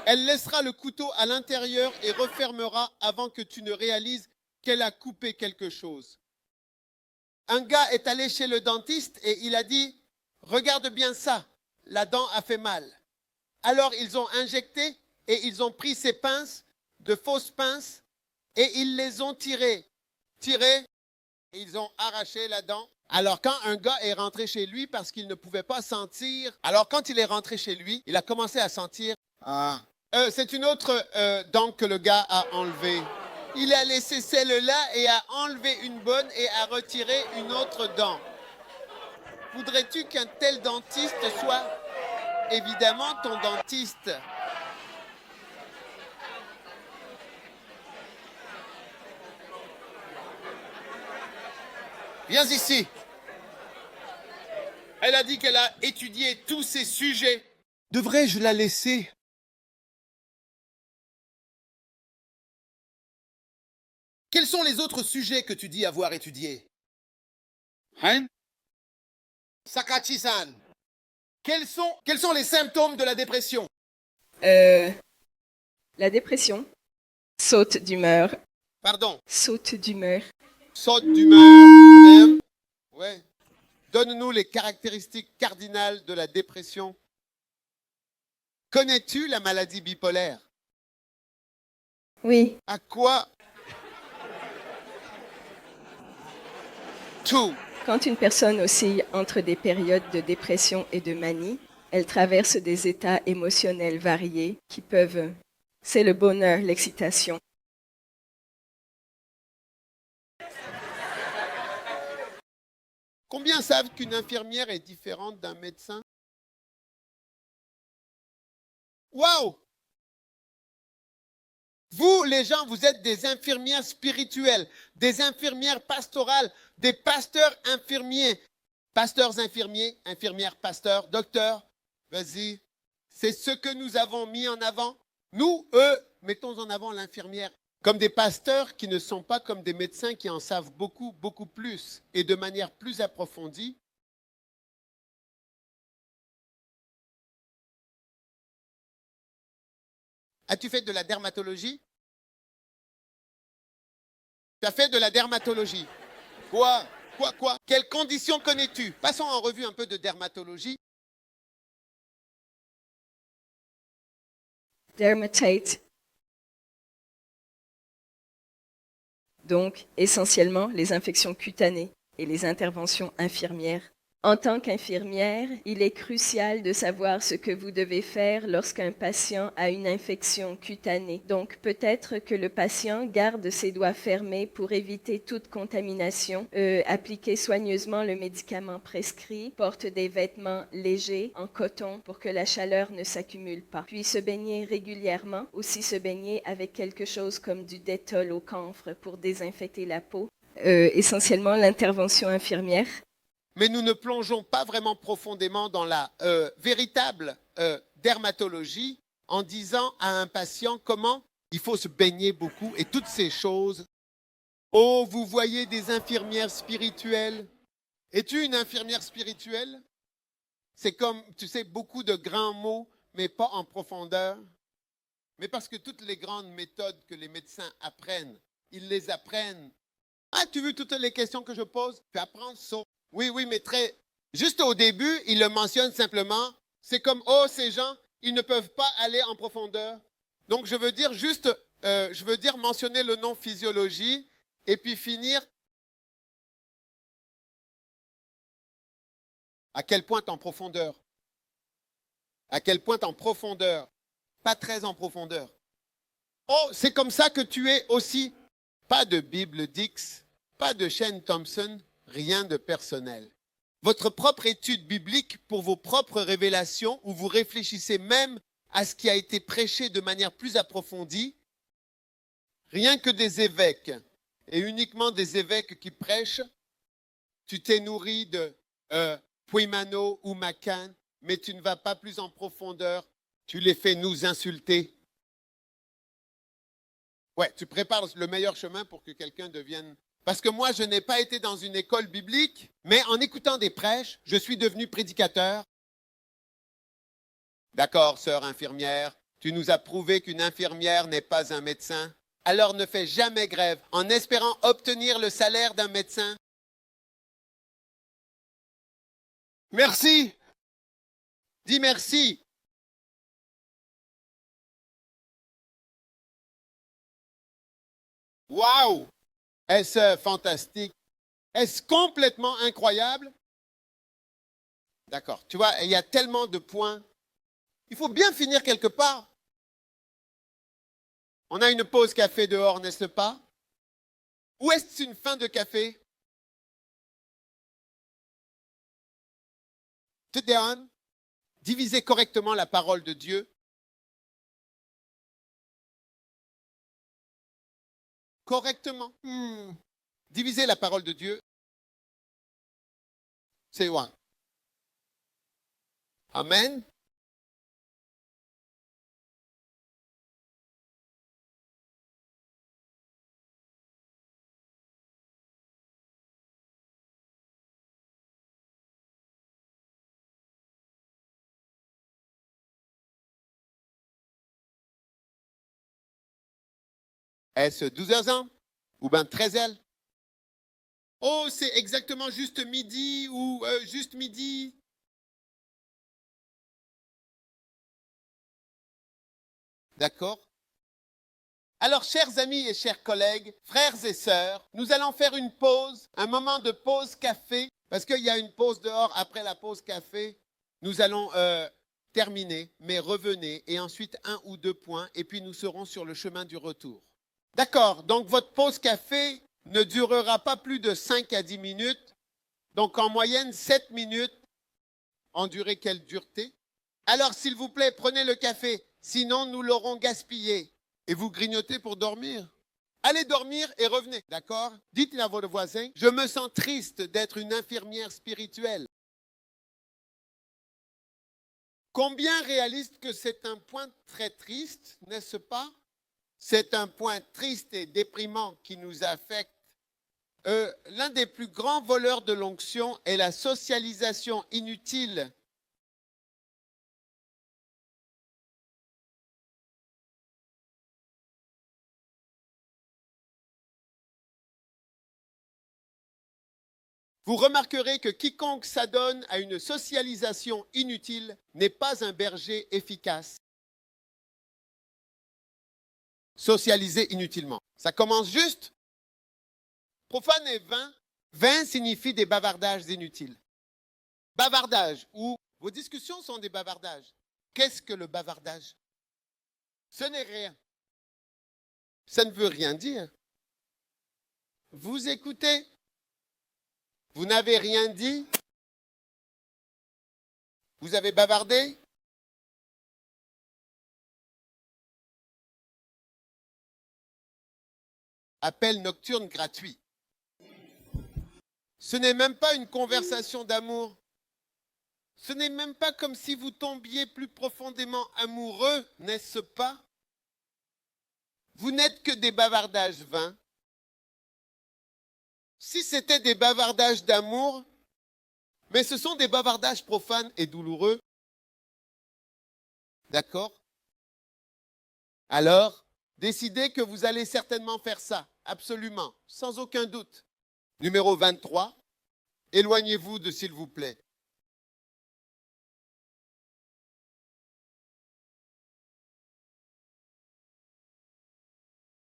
Elle laissera le couteau à l'intérieur et refermera avant que tu ne réalises qu'elle a coupé quelque chose. Un gars est allé chez le dentiste et il a dit « Regarde bien ça, la dent a fait mal. » Alors ils ont injecté et ils ont pris ses pinces de fausses pinces et ils les ont tirées. Tirées, et ils ont arraché la dent. Alors quand un gars est rentré chez lui parce qu'il ne pouvait pas sentir, alors quand il est rentré chez lui, il a commencé à sentir. C'est une autre dent que le gars a enlevée. Il a laissé celle-là et a enlevé une bonne et a retiré une autre dent. Voudrais-tu qu'un tel dentiste soit évidemment ton dentiste? Viens ici. Elle a dit qu'elle a étudié tous ces sujets. Devrais-je la laisser? Quels sont les autres sujets que tu dis avoir étudiés? Hein? Sakachi-san. Quels sont les symptômes de la dépression? La dépression, saute d'humeur, Pardon. saute d'humeur. Saute d'humeur. Ouais. Donne-nous les caractéristiques cardinales de la dépression. Connais-tu la maladie bipolaire? Oui, À quoi? Tout. quand une personne oscille entre des périodes de dépression et de manie, elle traverse des états émotionnels variés qui peuvent... C'est le bonheur, l'excitation. Combien savent qu'une infirmière est différente d'un médecin? Waouh! Vous, les gens, vous êtes des infirmières spirituelles, des infirmières pastorales, des pasteurs infirmiers. Pasteurs infirmiers, infirmières pasteurs, docteurs, vas-y. C'est ce que nous avons mis en avant. Nous, mettons en avant l'infirmière. Comme des pasteurs qui ne sont pas comme des médecins qui en savent beaucoup, beaucoup plus et de manière plus approfondie. As-tu fait de la dermatologie? Tu as fait de la dermatologie. Quoi? Quoi? Quelles conditions connais-tu? Passons en revue un peu de dermatologie. Dermatite. Donc, essentiellement, les infections cutanées et les interventions infirmières. En tant qu'infirmière, il est crucial de savoir ce que vous devez faire lorsqu'un patient a une infection cutanée. Donc, peut-être que le patient garde ses doigts fermés pour éviter toute contamination, appliquer soigneusement le médicament prescrit, porte des vêtements légers en coton pour que la chaleur ne s'accumule pas, puis se baigner régulièrement, aussi se baigner avec quelque chose comme du Dettol au camphre pour désinfecter la peau. Essentiellement l'intervention infirmière. Mais nous ne plongeons pas vraiment profondément dans la véritable dermatologie en disant à un patient comment il faut se baigner beaucoup et toutes ces choses. Oh, vous voyez des infirmières spirituelles. Es-tu une infirmière spirituelle? C'est comme, tu sais, beaucoup de grands mots, mais pas en profondeur. Mais parce que toutes les grandes méthodes que les médecins apprennent, ils les apprennent. Ah, tu veux toutes les questions que je pose? Tu apprends ça. Oui, mais juste au début, il le mentionne simplement. C'est comme, oh, ces gens, ils ne peuvent pas aller en profondeur. Donc, je veux dire mentionner le nom physiologie et puis finir. À quel point en profondeur? À quel point en profondeur? Pas très en profondeur. Oh, c'est comme ça que tu es aussi. Pas de Bible Dix, pas de Shane Thompson. Rien de personnel. Votre propre étude biblique pour vos propres révélations où vous réfléchissez même à ce qui a été prêché de manière plus approfondie, rien que des évêques et uniquement des évêques qui prêchent, tu t'es nourri de Puimano ou Macan, mais tu ne vas pas plus en profondeur, tu les fais nous insulter. Ouais, tu prépares le meilleur chemin pour que quelqu'un devienne... Parce que moi, je n'ai pas été dans une école biblique, mais en écoutant des prêches, je suis devenu prédicateur. D'accord, sœur infirmière, tu nous as prouvé qu'une infirmière n'est pas un médecin. Alors ne fais jamais grève en espérant obtenir le salaire d'un médecin. Merci. Dis merci. Waouh! Est-ce fantastique? Est-ce complètement incroyable? D'accord. Tu vois, il y a tellement de points. Il faut bien finir quelque part. On a une pause café dehors, n'est-ce pas? Ou est-ce une fin de café? Tedeon, diviser correctement la parole de Dieu. Correctement. Diviser la parole de Dieu. C'est one. Amen. Est-ce 12 heures ou bien 13 heures? Oh, c'est exactement juste midi ou juste midi. D'accord? Alors, chers amis et chers collègues, frères et sœurs, nous allons faire une pause, un moment de pause café, parce qu'il y a une pause dehors après la pause café. Nous allons terminer, mais revenez, et ensuite 1 ou 2 points, et puis nous serons sur le chemin du retour. D'accord, donc votre pause café ne durera pas plus de 5 à 10 minutes, donc en moyenne 7 minutes. En durée, quelle dureté? Alors, s'il vous plaît, prenez le café, sinon nous l'aurons gaspillé. Et vous grignotez pour dormir. Allez dormir et revenez, d'accord? Dites à votre voisin, je me sens triste d'être une infirmière spirituelle. Combien réalisent que c'est un point très triste, n'est-ce pas? C'est un point triste et déprimant qui nous affecte. L'un des plus grands voleurs de l'onction est la socialisation inutile. Vous remarquerez que quiconque s'adonne à une socialisation inutile n'est pas un berger efficace. Socialiser inutilement. Ça commence juste. Profane et vain. Vain signifie des bavardages inutiles. Bavardage, ou vos discussions sont des bavardages. Qu'est-ce que le bavardage? Ce n'est rien. Ça ne veut rien dire. Vous écoutez. Vous n'avez rien dit. Vous avez bavardé. Appel nocturne gratuit. Ce n'est même pas une conversation d'amour. Ce n'est même pas comme si vous tombiez plus profondément amoureux, n'est-ce pas? Vous n'êtes que des bavardages vains. Si c'était des bavardages d'amour, mais ce sont des bavardages profanes et douloureux. D'accord? Alors, décidez que vous allez certainement faire ça, absolument, sans aucun doute. Numéro 23, éloignez-vous de s'il vous plaît.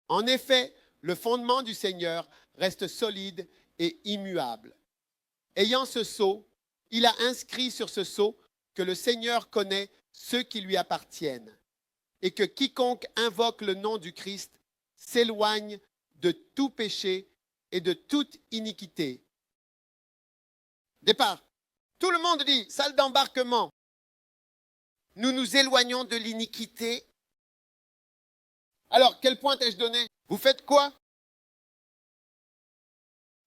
En effet, le fondement du Seigneur reste solide et immuable. Ayant ce sceau, il a inscrit sur ce sceau que le Seigneur connaît ceux qui lui appartiennent et que quiconque invoque le nom du Christ s'éloigne de tout péché et de toute iniquité. Départ. Tout le monde dit, salle d'embarquement. Nous nous éloignons de l'iniquité. Alors, quel point ai-je donné? Vous faites quoi?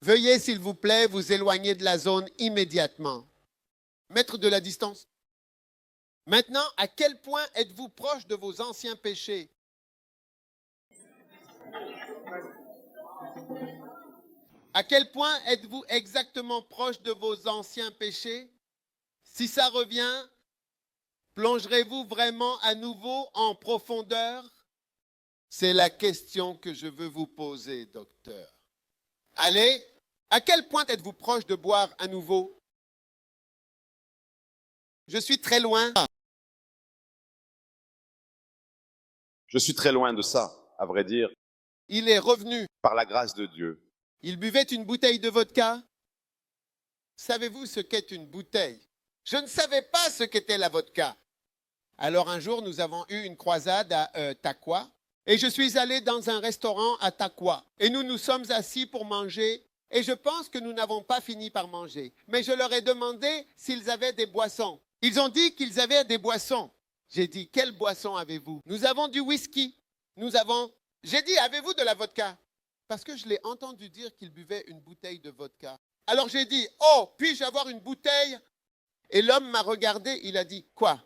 Veuillez, s'il vous plaît, vous éloigner de la zone immédiatement. Mettre de la distance. Maintenant, à quel point êtes-vous proche de vos anciens péchés? À quel point êtes-vous exactement proche de vos anciens péchés? Si ça revient, plongerez-vous vraiment à nouveau en profondeur? C'est la question que je veux vous poser, docteur. Allez, à quel point êtes-vous proche de boire à nouveau? Je suis très loin. Je suis très loin de ça, à vrai dire. Il est revenu. par la grâce de Dieu. Il buvait une bouteille de vodka. Savez-vous ce qu'est une bouteille? Je ne savais pas ce qu'était la vodka. Alors un jour, nous avons eu une croisade à Takwa. Et je suis allé dans un restaurant à Takwa. Et nous nous sommes assis pour manger. Et je pense que nous n'avons pas fini par manger. Mais je leur ai demandé s'ils avaient des boissons. Ils ont dit qu'ils avaient des boissons. J'ai dit, quelle boisson avez-vous? Nous avons du whisky. J'ai dit, avez-vous de la vodka? Parce que je l'ai entendu dire qu'il buvait une bouteille de vodka. Alors j'ai dit, oh, puis-je avoir une bouteille? Et l'homme m'a regardé, il a dit, quoi?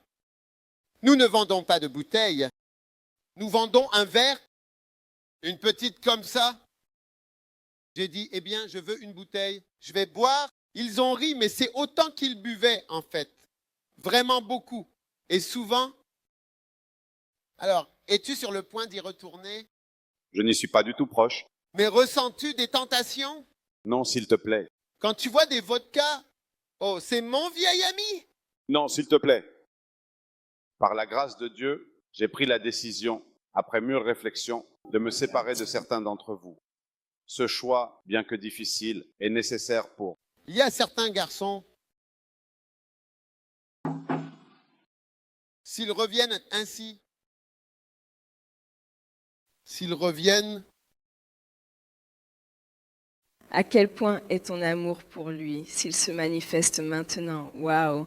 Nous ne vendons pas de bouteille. Nous vendons un verre, une petite comme ça. J'ai dit, eh bien, je veux une bouteille. Je vais boire. Ils ont ri, mais c'est autant qu'ils buvaient, en fait. Vraiment beaucoup. Et souvent. Alors, es-tu sur le point d'y retourner? Je n'y suis pas du tout proche. Mais ressens-tu des tentations? Non, s'il te plaît. Quand tu vois des vodkas, oh, c'est mon vieil ami. Non, s'il te plaît. Par la grâce de Dieu, j'ai pris la décision, après mûre réflexion, de me séparer de certains d'entre vous. Ce choix, bien que difficile, est nécessaire pour... Il y a certains garçons, s'ils reviennent ainsi, s'ils reviennent, À quel point est ton amour pour lui s'il se manifeste maintenant? Waouh!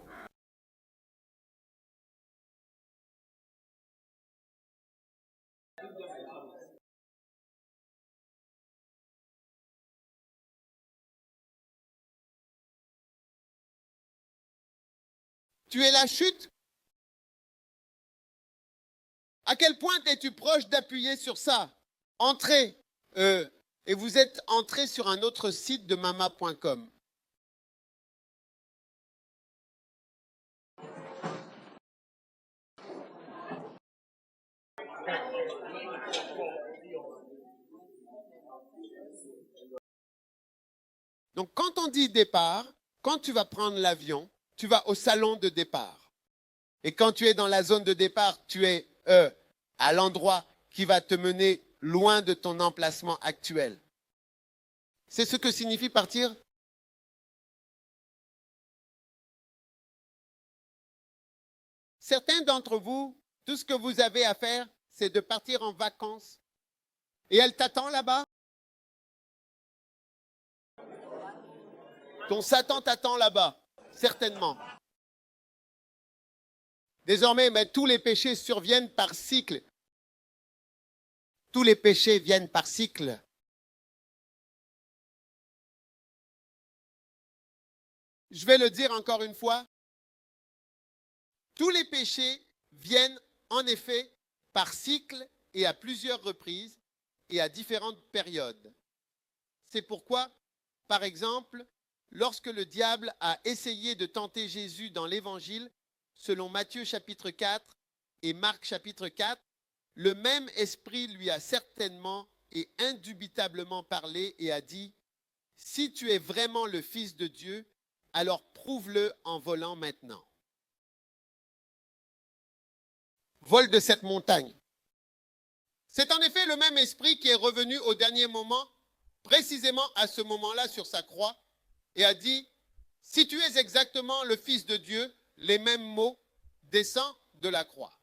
tu es la chute? À quel point es-tu proche d'appuyer sur ça? Entrez. Et vous êtes entré sur un autre site de mama.com. Donc, quand on dit départ, quand tu vas prendre l'avion, tu vas au salon de départ. Et quand tu es dans la zone de départ, tu es à l'endroit qui va te mener loin de ton emplacement actuel. C'est ce que signifie partir? Certains d'entre vous, tout ce que vous avez à faire, c'est de partir en vacances. Et elle t'attend là-bas? Ton Satan t'attend là-bas, certainement. Désormais, mais tous les péchés surviennent par cycle. Tous les péchés viennent par cycle. Je vais le dire encore une fois. Tous les péchés viennent en effet par cycle et à plusieurs reprises et à différentes périodes. C'est pourquoi, par exemple, lorsque le diable a essayé de tenter Jésus dans l'Évangile, selon Matthieu chapitre 4 et Marc chapitre 4, le même esprit lui a certainement et indubitablement parlé et a dit, « Si tu es vraiment le Fils de Dieu, alors prouve-le en volant maintenant. » Vole de cette montagne. C'est en effet le même esprit qui est revenu au dernier moment, précisément à ce moment-là sur sa croix, et a dit, « Si tu es exactement le Fils de Dieu, les mêmes mots, descends de la croix. »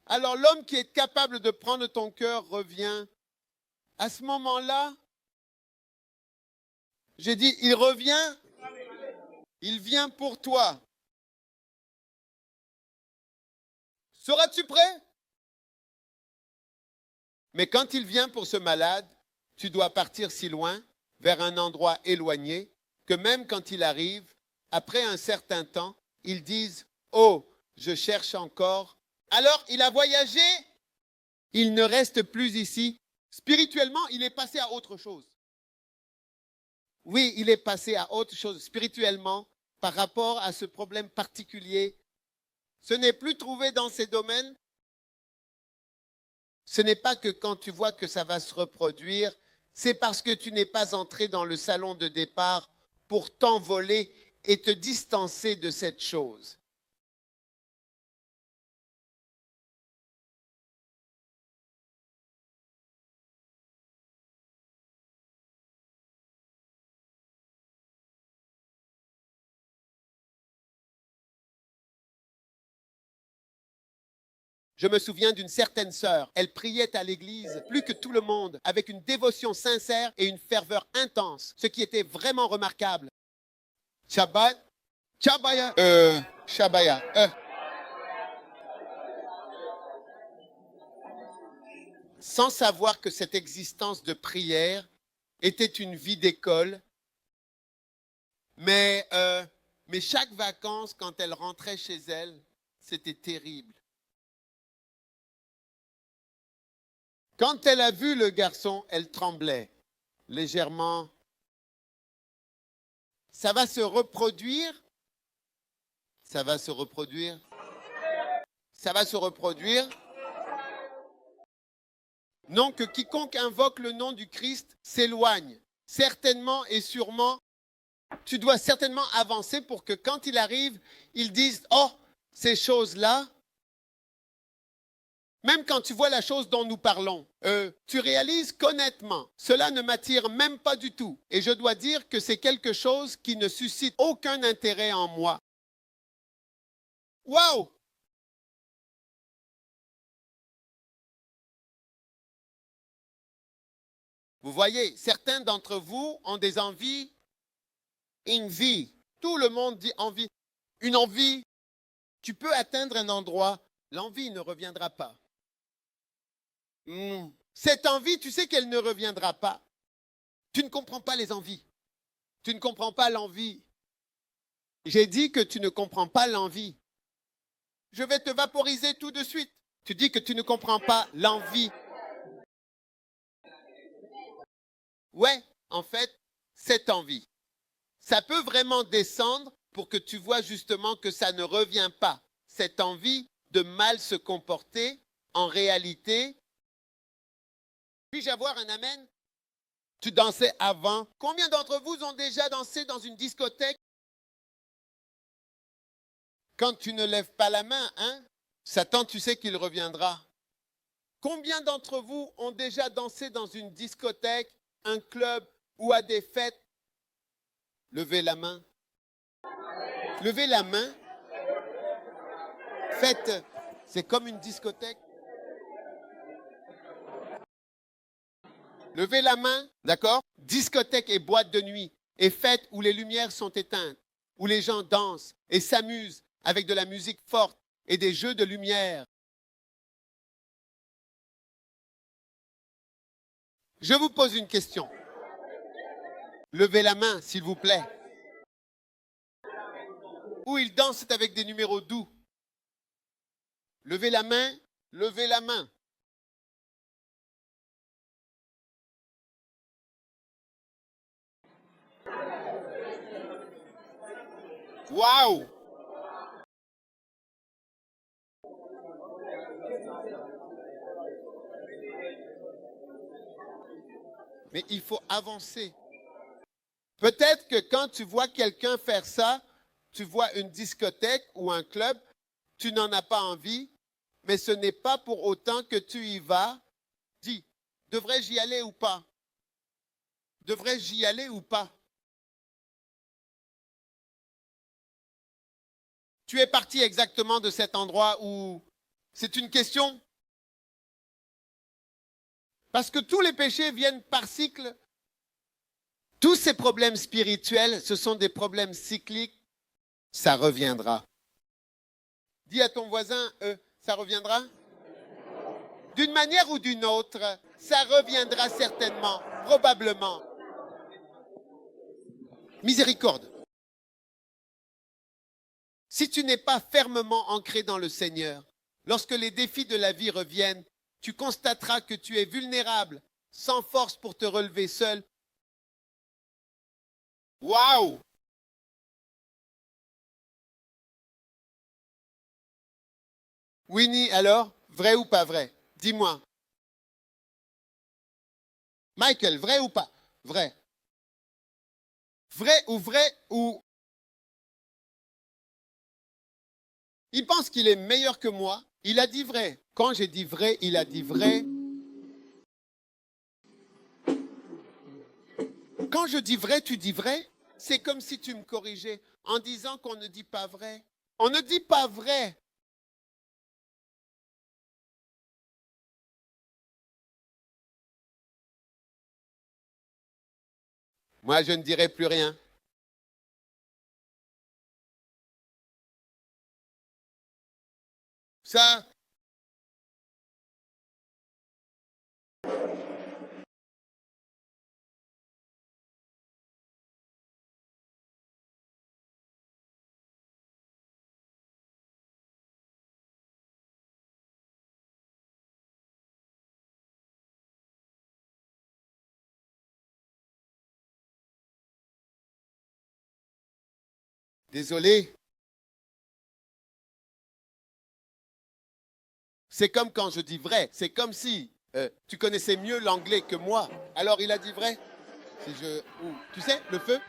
Alors l'homme qui est capable de prendre ton cœur revient. À ce moment-là, j'ai dit, il revient, il vient pour toi. Seras-tu prêt? Mais quand il vient pour ce malade, tu dois partir si loin, vers un endroit éloigné, que même quand il arrive, après un certain temps, ils disent, « Oh, je cherche encore. » Alors, il a voyagé, il ne reste plus ici. Spirituellement, il est passé à autre chose. Oui, il est passé à autre chose spirituellement par rapport à ce problème particulier. Ce n'est plus trouvé dans ces domaines. Ce n'est pas que quand tu vois que ça va se reproduire, c'est parce que tu n'es pas entré dans le salon de départ pour t'envoler et te distancer de cette chose. Je me souviens d'une certaine sœur. Elle priait à l'église plus que tout le monde, avec une dévotion sincère et une ferveur intense, ce qui était vraiment remarquable. Shabbat, Shabaya, Shabaya. Sans savoir que cette existence de prière était une vie d'école, mais chaque vacances, quand elle rentrait chez elle, c'était terrible. Quand elle a vu le garçon, elle tremblait légèrement. Ça va se reproduire. Ça va se reproduire. Ça va se reproduire. Non, que quiconque invoque le nom du Christ s'éloigne. Certainement et sûrement, tu dois certainement avancer pour que quand il arrive, ils disent « Oh, ces choses-là », même quand tu vois la chose dont nous parlons, tu réalises qu'honnêtement, cela ne m'attire même pas du tout. Et je dois dire que c'est quelque chose qui ne suscite aucun intérêt en moi. Waouh! Vous voyez, certains d'entre vous ont des envies, une vie. Tout le monde dit envie. Une envie, tu peux atteindre un endroit, l'envie ne reviendra pas. Cette envie, tu sais qu'elle ne reviendra pas. Tu ne comprends pas les envies. Tu ne comprends pas l'envie. J'ai dit que tu ne comprends pas l'envie. Je vais te vaporiser tout de suite. Tu dis que tu ne comprends pas l'envie. Ouais, en fait, cette envie. Ça peut vraiment descendre pour que tu vois justement que ça ne revient pas. Cette envie de mal se comporter, en réalité. Puis-je avoir un amen? Tu dansais avant. Combien d'entre vous ont déjà dansé dans une discothèque? Quand tu ne lèves pas la main, hein? Satan, tu sais qu'il reviendra. Combien d'entre vous ont déjà dansé dans une discothèque, un club ou à des fêtes? Levez la main. Levez la main. Faites, c'est comme une discothèque. Levez la main, d'accord? Discothèque et boîte de nuit et fêtes où les lumières sont éteintes, où les gens dansent et s'amusent avec de la musique forte et des jeux de lumière. Je vous pose une question. Levez la main, s'il vous plaît. Où ils dansent avec des numéros doux. Levez la main, levez la main. Waouh! Mais il faut avancer. Peut-être que quand tu vois quelqu'un faire ça, tu vois une discothèque ou un club, tu n'en as pas envie, mais ce n'est pas pour autant que tu y vas. Dis, devrais-je y aller ou pas? Devrais-je y aller ou pas? Tu es parti exactement de cet endroit où c'est une question. Parce que tous les péchés viennent par cycle. Tous ces problèmes spirituels, ce sont des problèmes cycliques. Ça reviendra. Dis à ton voisin, ça reviendra? D'une manière ou d'une autre, ça reviendra certainement, probablement. Miséricorde. Si tu n'es pas fermement ancré dans le Seigneur, lorsque les défis de la vie reviennent, tu constateras que tu es vulnérable, sans force pour te relever seul. Waouh! Winnie, alors, vrai ou pas vrai? Dis-moi. Michael, vrai ou pas? Vrai. Vrai ou... Il pense qu'il est meilleur que moi. Il a dit vrai. Quand j'ai dit vrai, il a dit vrai. Quand je dis vrai, tu dis vrai. C'est comme si tu me corrigeais en disant qu'on ne dit pas vrai. On ne dit pas vrai. Moi, je ne dirai plus rien. Ça, désolé. C'est comme quand je dis vrai. C'est comme si tu connaissais mieux l'anglais que moi. Alors il a dit vrai. Si je, tu sais, le feu.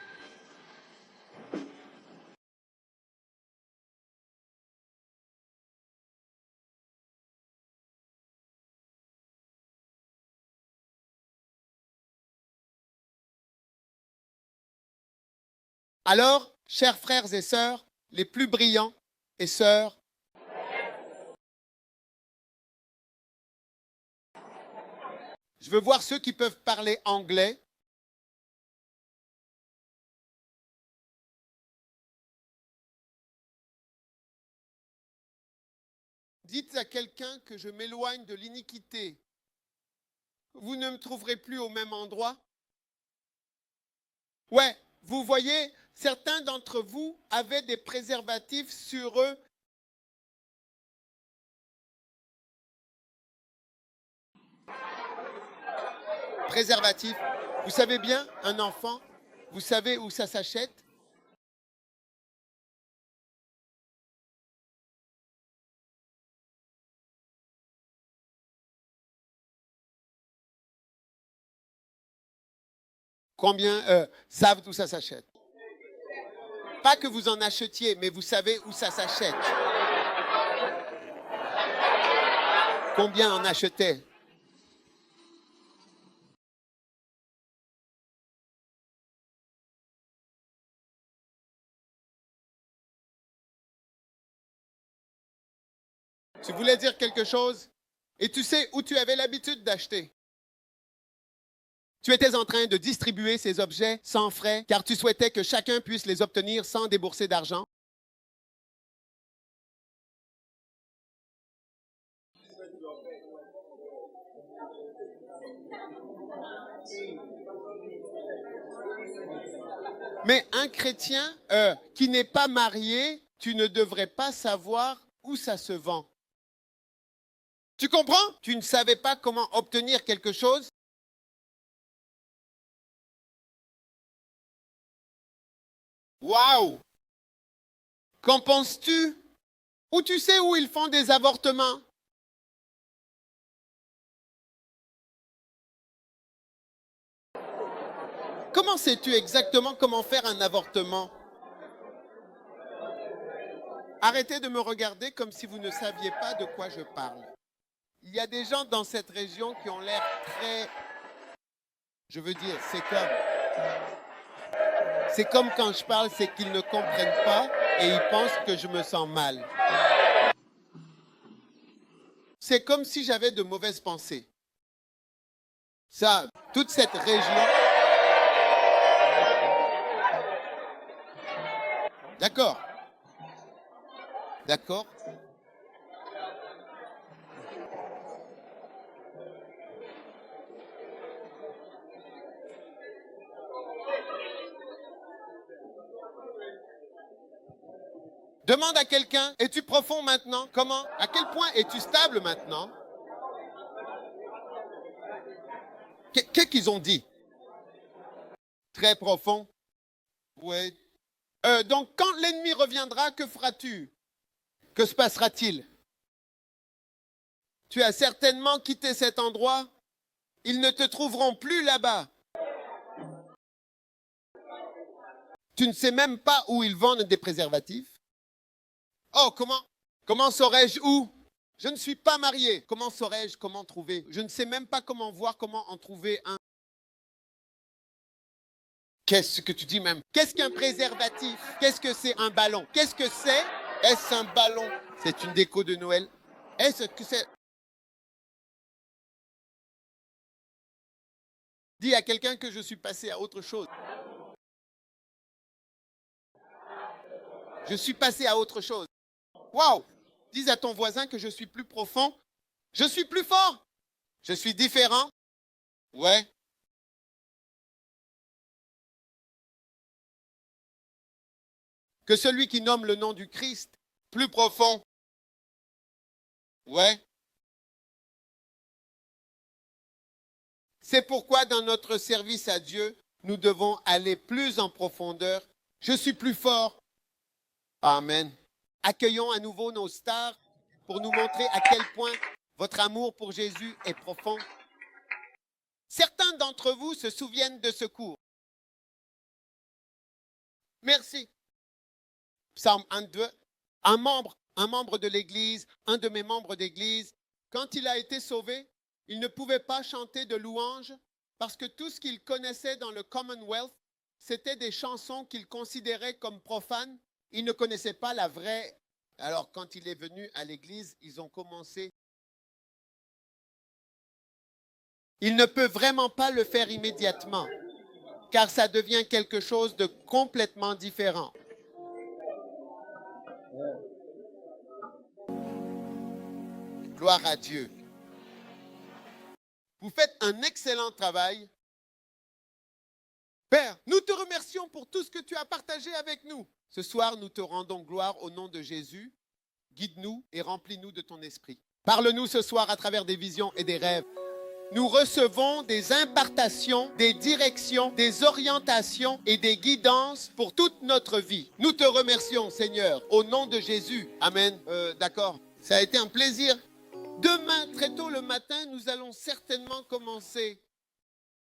Alors, chers frères et sœurs, les plus brillants et sœurs, je veux voir ceux qui peuvent parler anglais. Dites à quelqu'un que je m'éloigne de l'iniquité. Vous ne me trouverez plus au même endroit. Ouais, vous voyez, certains d'entre vous avaient des préservatifs sur eux. Préservatifs. Vous savez bien, un enfant, vous savez où ça s'achète? Combien savent où ça s'achète? Pas que vous en achetiez, mais vous savez où ça s'achète. Combien en achetaient? Tu voulais dire quelque chose? Et tu sais où tu avais l'habitude d'acheter? Tu étais en train de distribuer ces objets sans frais car tu souhaitais que chacun puisse les obtenir sans débourser d'argent. Mais un chrétien qui n'est pas marié, tu ne devrais pas savoir où ça se vend. Tu comprends? Tu ne savais pas comment obtenir quelque chose. Waouh! Qu'en penses-tu? Ou tu sais où ils font des avortements? Comment sais-tu exactement comment faire un avortement? Arrêtez de me regarder comme si vous ne saviez pas de quoi je parle. Il y a des gens dans cette région qui ont l'air très... Je veux dire, c'est comme quand je parle, c'est qu'ils ne comprennent pas et ils pensent que je me sens mal. C'est comme si j'avais de mauvaises pensées. Ça, toute cette région... D'accord. D'accord. Demande à quelqu'un, es-tu profond maintenant? Comment? À quel point es-tu stable maintenant? Qu'est-ce qu'ils ont dit? Très profond. Oui. Donc, quand l'ennemi reviendra, que feras-tu? Que se passera-t-il? Tu as certainement quitté cet endroit. Ils ne te trouveront plus là-bas. Tu ne sais même pas où ils vendent des préservatifs. Oh, comment saurais-je où? Je ne suis pas marié. Comment saurais-je comment trouver? Je ne sais même pas comment voir comment en trouver un. Qu'est-ce que tu dis même? Qu'est-ce qu'un préservatif? Qu'est-ce que c'est un ballon? Qu'est-ce que c'est? Est-ce un ballon? C'est une déco de Noël. Est-ce que c'est... Dis à quelqu'un que je suis passé à autre chose. Je suis passé à autre chose. Waouh! Dis à ton voisin que je suis plus profond. Je suis plus fort. Je suis différent. Ouais. Que celui qui nomme le nom du Christ, plus profond. Ouais. C'est pourquoi dans notre service à Dieu, nous devons aller plus en profondeur. Je suis plus fort. Amen. Accueillons à nouveau nos stars pour nous montrer à quel point votre amour pour Jésus est profond. Certains d'entre vous se souviennent de ce cours. Merci. Psaume 1-2. Un membre de l'Église, un de mes membres d'Église, quand il a été sauvé, il ne pouvait pas chanter de louanges parce que tout ce qu'il connaissait dans le Commonwealth, c'était des chansons qu'il considérait comme profanes. Il ne connaissait pas la vraie. Alors, quand il est venu à l'église, ils ont commencé. Il ne peut vraiment pas le faire immédiatement, car ça devient quelque chose de complètement différent. Gloire à Dieu. Vous faites un excellent travail. Père, nous te remercions pour tout ce que tu as partagé avec nous. Ce soir, nous te rendons gloire au nom de Jésus. Guide-nous et remplis-nous de ton esprit. Parle-nous ce soir à travers des visions et des rêves. Nous recevons des impartations, des directions, des orientations et des guidances pour toute notre vie. Nous te remercions, Seigneur, au nom de Jésus. Amen. D'accord. Ça a été un plaisir. Demain, très tôt le matin, nous allons certainement commencer